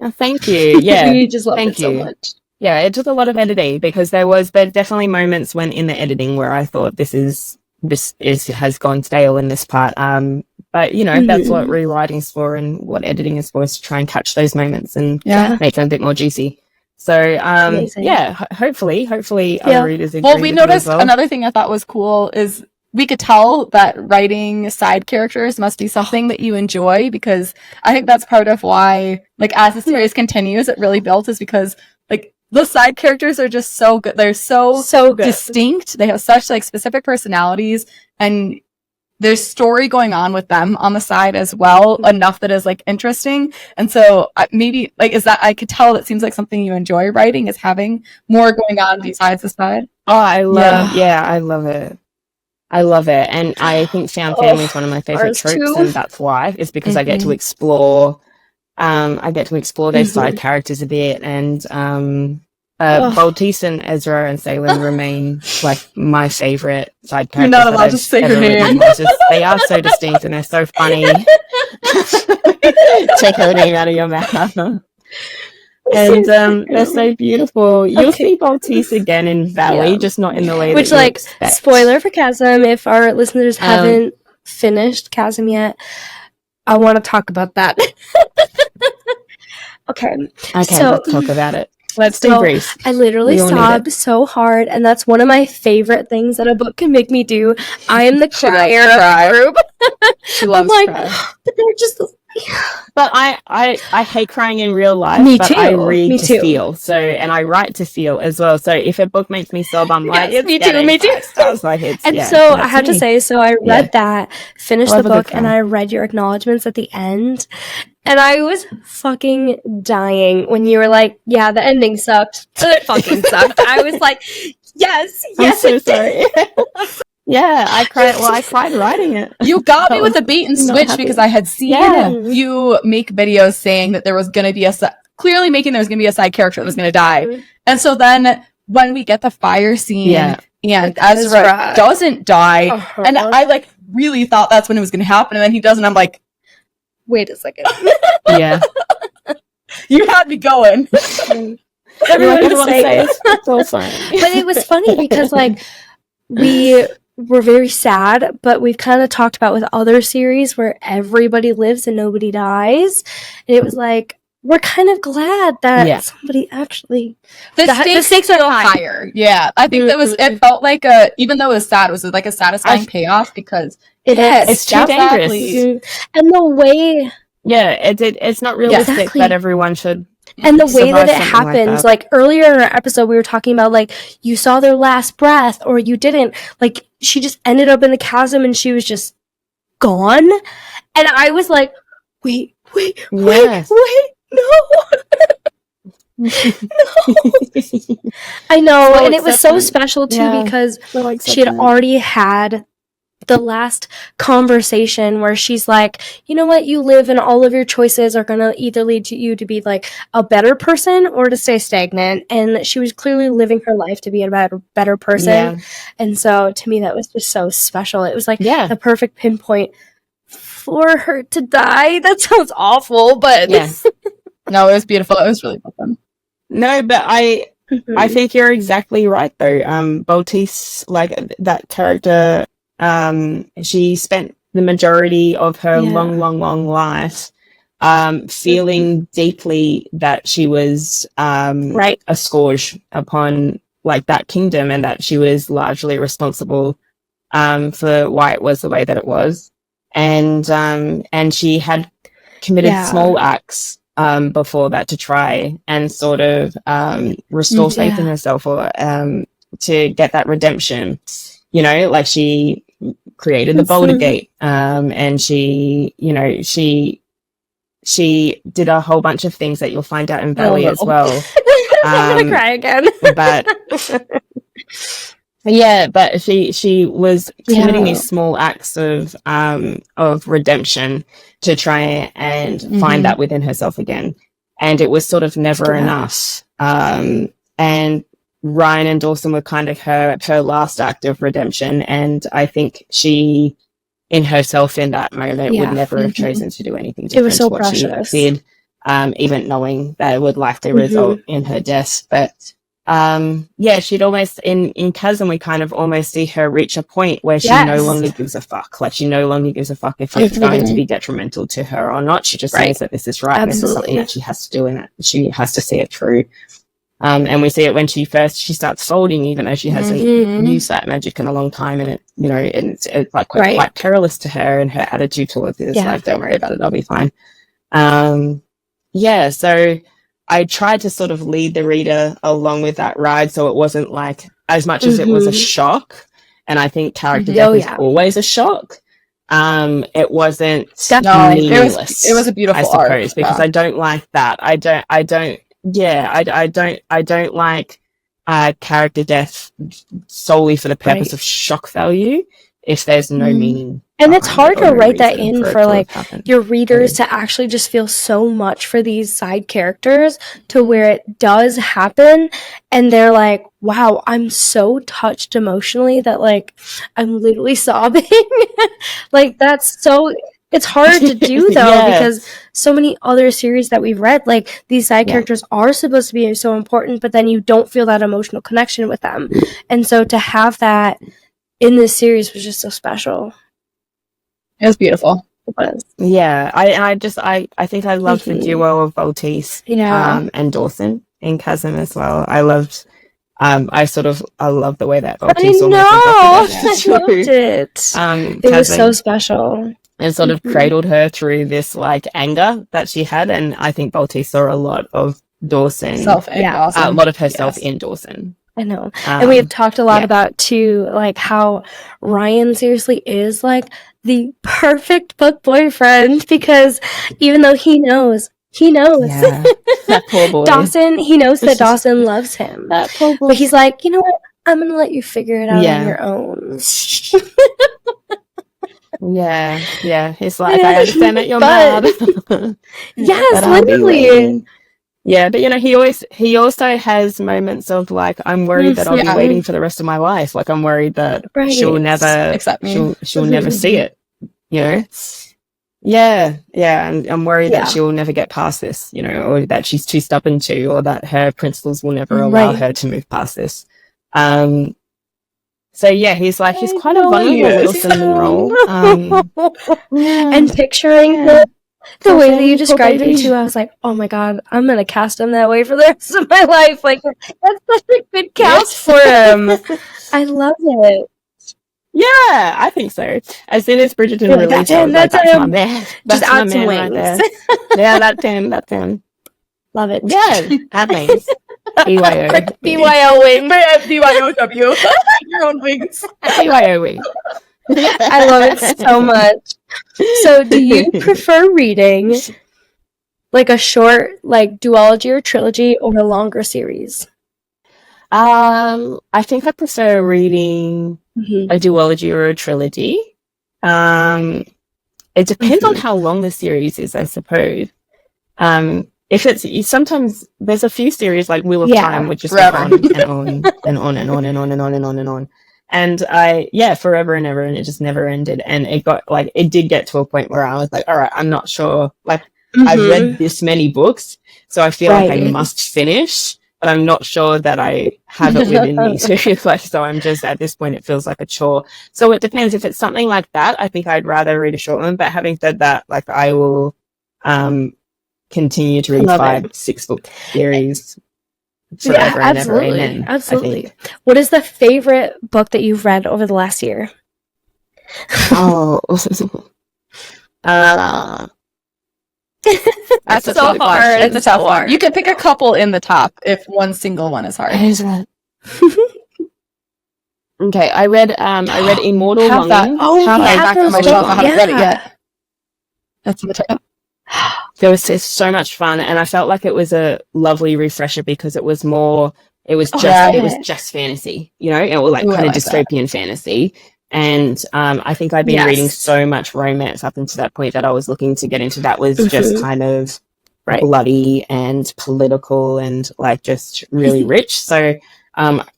Oh, thank you. Yeah, we just loved it so much. Yeah, it took a lot of editing, because there definitely moments when in the editing where I thought this has gone stale in this part. But you know, that's what rewriting's for, and what editing is for, is to try and catch those moments and make them a bit more juicy. So hopefully other readers agree. Well, we noticed another thing I thought was cool is we could tell that writing side characters must be something that you enjoy, because I think that's part of why, like, as the series continues, it really built, is because like the side characters are just so good. They're so good. Distinct. They have such like specific personalities, and there's story going on with them on the side as well, enough that is like interesting. And so maybe like, is that, I could tell that seems like something you enjoy writing, is having more going on besides the side. Oh, I love it. I love it. And I think found family is one of my favorite tropes, and that's why. It's because I get to explore those side characters a bit, and Baltis and Ezra and Salem remain like my favorite side characters. You're not allowed to say her name. They are so distinct and they're so funny. Take her name out of your mouth. And they're so beautiful. You'll see Baltis again in Valley, just not in the way that you expect. Spoiler for Chasm, if our listeners haven't finished Chasm yet, I want to talk about that. Okay, so let's talk about it. Let's debrief. I literally sobbed so hard, and that's one of my favorite things that a book can make me do. I am the crier of the group. She loves crying. But they're just... But I hate crying in real life. Me but too. I read to feel. So, and I write to feel as well. So if a book makes me sob, I'm like, me too. Stars, like I have to say, so I read that, finished the book, and I read your acknowledgements at the end, and I was fucking dying when you were like, "Yeah, the ending sucked. It fucking sucked." I was like, "Yes, I'm so sorry." Yeah, I cried. Well, I cried writing it. You got me with a bait and switch, because I had seen you make videos saying that there was going to be clearly making there was going to be a side character that was going to die. And so then when we get the fire scene and Ezra doesn't die, and I like really thought that's when it was going to happen, and then he doesn't. I'm like, wait a second. Yeah. You had me going. Everyone say it's so fun. But it was funny because like we were very sad, but we've kind of talked about with other series where everybody lives and nobody dies. And it was like, we're kind of glad that Yeah. somebody actually The stakes are still high. higher. Yeah, I think it felt like even though it was sad, it was like a satisfying payoff because It is. It's too dangerous. Mhm. And the way It's not realistic Exactly. that everyone should. and the way that survive it something like happens, that. like earlier in our episode, we were talking about like you saw their last breath or you didn't. Like she just ended up in the chasm and she was just gone. And I was like, wait, Yes. no. I know, So and it was so accepting. special too Yeah. because So, like, she had something- already had the last conversation where she's like, you know what, you live and all of your choices are gonna either lead to you to be like a better person or to stay stagnant. And she was clearly living her life to be a better person. Yeah. And so to me that was just so special. It was like Yeah. the perfect pinpoint for her to die. That sounds awful, but Yeah. no, it was beautiful. It was really fun. No, but I think you're exactly right though. Baltis, like that character, she spent the majority of her long life feeling deeply that she was a scourge upon like that kingdom and that she was largely responsible for why it was the way that it was. And she had committed small acts before that to try and sort of restore faith in herself or to get that redemption. You know, like she created the Boulder Gate and she did a whole bunch of things that you'll find out in Valley as well. I'm gonna cry again. But she was committing these small acts of redemption to try and find that within herself again, and it was sort of never enough. And Ryan and Dawson were kind of her last act of redemption, and I think she, in herself, in that moment, would never have chosen to do anything different. It was so to what precious. she did, even knowing that it would likely result in her death, but. She'd almost in Chasm we kind of almost see her reach a point where she no longer gives a fuck. Like she no longer gives a fuck if it's going to be detrimental to her or not. She just knows that this is right. And this is something that she has to do and that she has to see it through. And we see it when she starts folding, even though she hasn't used that magic in a long time, and it, you know, it's like quite perilous to her, and her attitude towards it is like, don't worry about it, I'll be fine. So I tried to sort of lead the reader along with that ride, so it wasn't like as much as it was a shock. And I think character death is always a shock. It wasn't meaningless. It was a beautiful I suppose, arc, because I don't like that. I don't like character death solely for the purpose of shock value if there's no meaning. And it's hard to write that in for like happen. your readers to actually just feel so much for these side characters to where it does happen and they're like, wow, I'm so touched emotionally that like I'm literally sobbing. Like that's so, it's hard to do though because so many other series that we've read, like these side characters are supposed to be so important, but then you don't feel that emotional connection with them. And so to have that in this series was just so special. It was beautiful. It was. Yeah, I think I loved the duo of Baltis and Dawson in Chasm as well. I loved I love the way that Baltis I loved it. It was so special. And sort of cradled her through this like anger that she had, and I think Baltis saw a lot of Dawson, a lot of herself in Dawson. I know. And we have talked a lot about too, like how Ryan seriously is like the perfect book boyfriend because even though he knows. Yeah. That poor boy. Dawson, he knows that Dawson loves him. That poor boy. But he's like, you know what? I'm going to let you figure it out on your own. Yeah. He's like, I understand that you're mad. Yes, literally. Yeah, but you know, he also has moments of like, I'm worried that I'll be waiting for the rest of my life. Like I'm worried that she'll never accept me. She'll never see it. You know? Yeah. And I'm worried that she'll never get past this, you know, or that she's too stubborn to, or that her principles will never allow her to move past this. So yeah, he's quite a vulnerable little cinnamon roll. And picturing him The way that you described it too, I was like, oh my god, I'm gonna cast him that way for the rest of my life. Like, that's such a good cast for him. I love it. Yeah, I think so. As soon as Bridgerton You're like, released, I was like, that's that's my him. man. Just That's my add some man right wings. there. Yeah, that's him. That's him. Love it. Yeah, that means BYO. BYO wing. BYOW. Your own wings. BYO wing. I love it so much. So, do you prefer reading like a short, like duology or trilogy, or a longer series? I think I prefer reading a duology or a trilogy. It depends on how long the series is, I suppose. If it's sometimes there's a few series like Wheel of Time, which just went on and on and on and on and on and on and on and on. And forever and ever, and it just never ended. And it did get to a point where I was like, all right, I'm not sure. Like, I've read this many books, so I feel like I must finish, but I'm not sure that I have it within me to. Like, so I'm just, at this point, it feels like a chore. So it depends. If it's something like that, I think I'd rather read a short one. But having said that, like, I will continue to read 5-6 book series forever and ever. Amen. Absolutely. What is the favorite book that you've read over the last year? That's a so tough hard. one. It's a tough one. You can pick a couple in the top if one single one is hard. Okay, I read Immortal Longing. Back on my shelf. I haven't read it yet. That's in the top. There was so much fun, and I felt like it was a lovely refresher because it was just fantasy, you know, it was like kind of dystopian fantasy. And I think I'd been reading so much romance up until that point that I was looking to get into that was just kind of bloody and political and like just really rich. So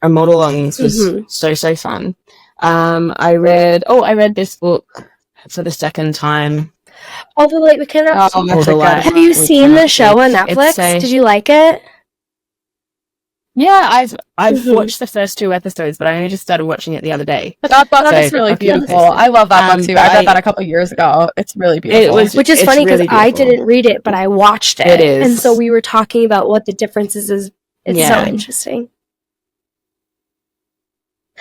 Immortal Longings was so fun. I read this book for the second time. All the Light We Cannot. Have you seen the show on Netflix? Did you like it? Yeah, I've watched the first 2 episodes, but I only just started watching it the other day. That book is really beautiful. I love that book too. I read that a couple of years ago. It's really beautiful. Which is funny because I didn't read it, but I watched it. It is. And so we were talking about what the differences is. It's so interesting.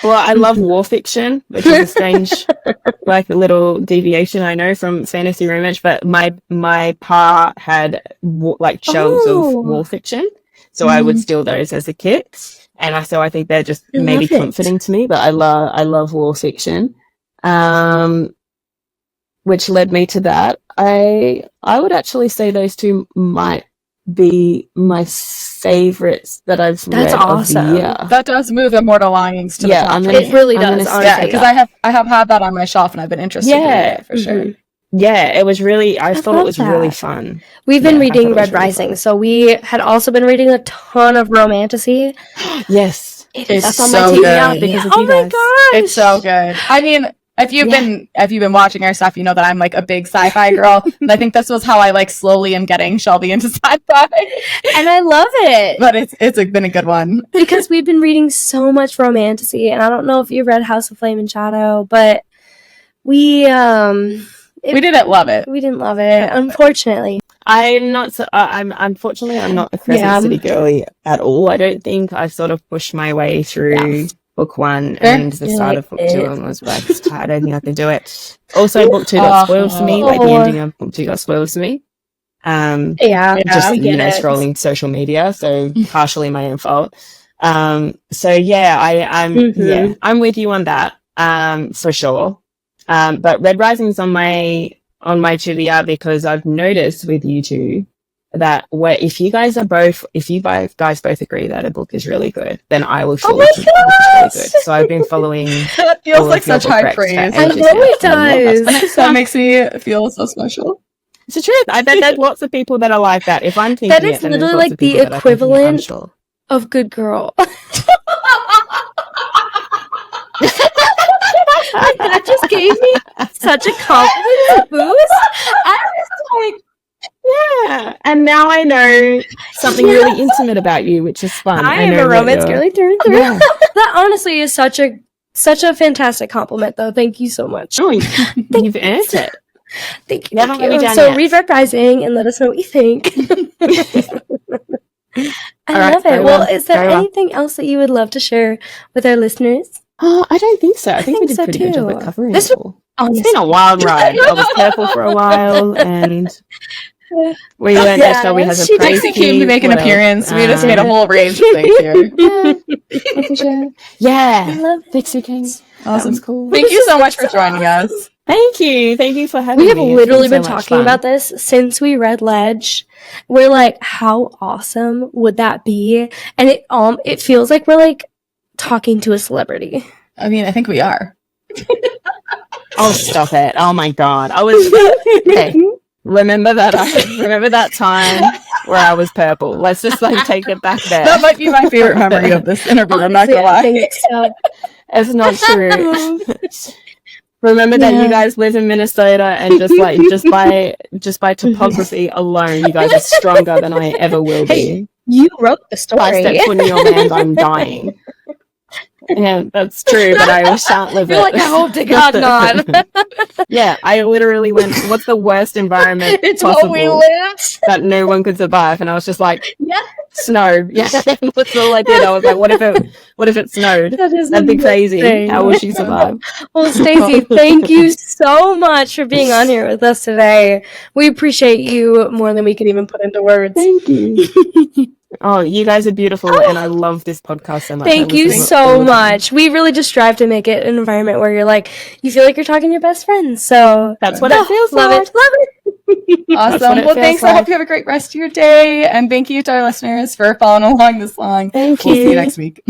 Well, I love war fiction, which is a strange, like a little deviation, I know, from fantasy romance. But my pa had shelves of war fiction, so I would steal those as a kid, and I think they're just maybe comforting to me. But I love war fiction, which led me to that. I would actually say those 2 might be my favorites that I've read. That's awesome. Of the year. That does move Immortal Longings to the top. It really does. Yeah, because I have had that on my shelf and I've been interested in it for sure. Yeah, it was really. I thought it was really fun. We've been reading Red Rising, so we had also been reading a ton of romantasy. Yes, it's on so my TV good. Because of you guys. My gosh, it's so good. I mean, if you've been watching our stuff, you know that I'm like a big sci-fi girl. And I think this was how I like slowly am getting Shelby into sci-fi. And I love it. But it's been a good one. Because we've been reading so much romantasy, and I don't know if you've read House of Flame and Shadow, but we didn't love it. We didn't love it, unfortunately. I'm not a Crescent City girly at all. I don't think I sort of pushed my way through book 1 and the start of book 2 and was like, I don't think I can do it. Also, book 2 got spoiled for me. Like the ending of book 2 got spoiled for me. Scrolling social media, so partially my own fault. I'm with you on that, for sure. But Red Rising's on my TBR because I've noticed with you 2 that if you guys both agree that a book is really good, then I will feel like it's really good. So I've been following. That feels like such high praise. I know it does. That makes me feel so special. It's the truth. I bet there's lots of people that are like that. If I'm thinking that is literally like the equivalent of Good Girl. That just gave me such a confidence boost. I was like, yeah, and now I know something really intimate about you, which is fun. I am a romance girly through and through. Yeah. That honestly is such a fantastic compliment, though. Thank you so much. Oh, you've earned it. Thank you. You haven't let me down So yet. read Reprising and let us know what you think. I All right, love very it. Well, well, is there very well. anything else that you would love to share with our listeners? Oh, I don't think so. I think we think did so pretty good job too. at covering This it all. It's Honestly. been a wild ride. I was purple for a while, and we learned that Shelby has a she praise Dixie came to key. make an What else? appearance. We just made a whole range of things here. Yeah, I love it. Dixie King. That was cool. Thank you so much for joining us. Thank you. Thank you for having We me. have It's literally so been much talking fun. about this since we read Ledge. We're like, how awesome would that be? And it feels like we're like talking to a celebrity. I mean, I think we are. Oh, stop it. Oh my god. I was okay. Remember that time where I was purple. Let's just like take it back there. That might be my favorite memory of this interview. I'm not gonna Honestly, I lie. think so. It's not true. Remember that you guys live in Minnesota, and just by topography alone, you guys are stronger than I ever will be. You wrote the If I story. step foot in your land, I'm dying. Yeah, that's true, but I shan't live You're it. like, I hope to God not. Yeah, I literally went, what's the worst environment It's possible what we lived. that no one could survive? And I was just like, Yeah. snow. Yeah, that's all I did. I was like, what if it snowed? That is That'd be crazy. amazing. How will she survive? Well, Stacey, thank you so much for being on here with us today. We appreciate you more than we can even put into words. Thank you. Oh, you guys are beautiful, and I love this podcast so much. Thank I you listen to it so all the time. much. We really just strive to make it an environment where you're like, you feel like you're talking to your best friends. So That's what it feels love like. it. Love it. Awesome. what it Well, feels thanks. I hope like. you have a great rest of your day. And thank you to our listeners for following along this long. Thank We'll see you. you next week.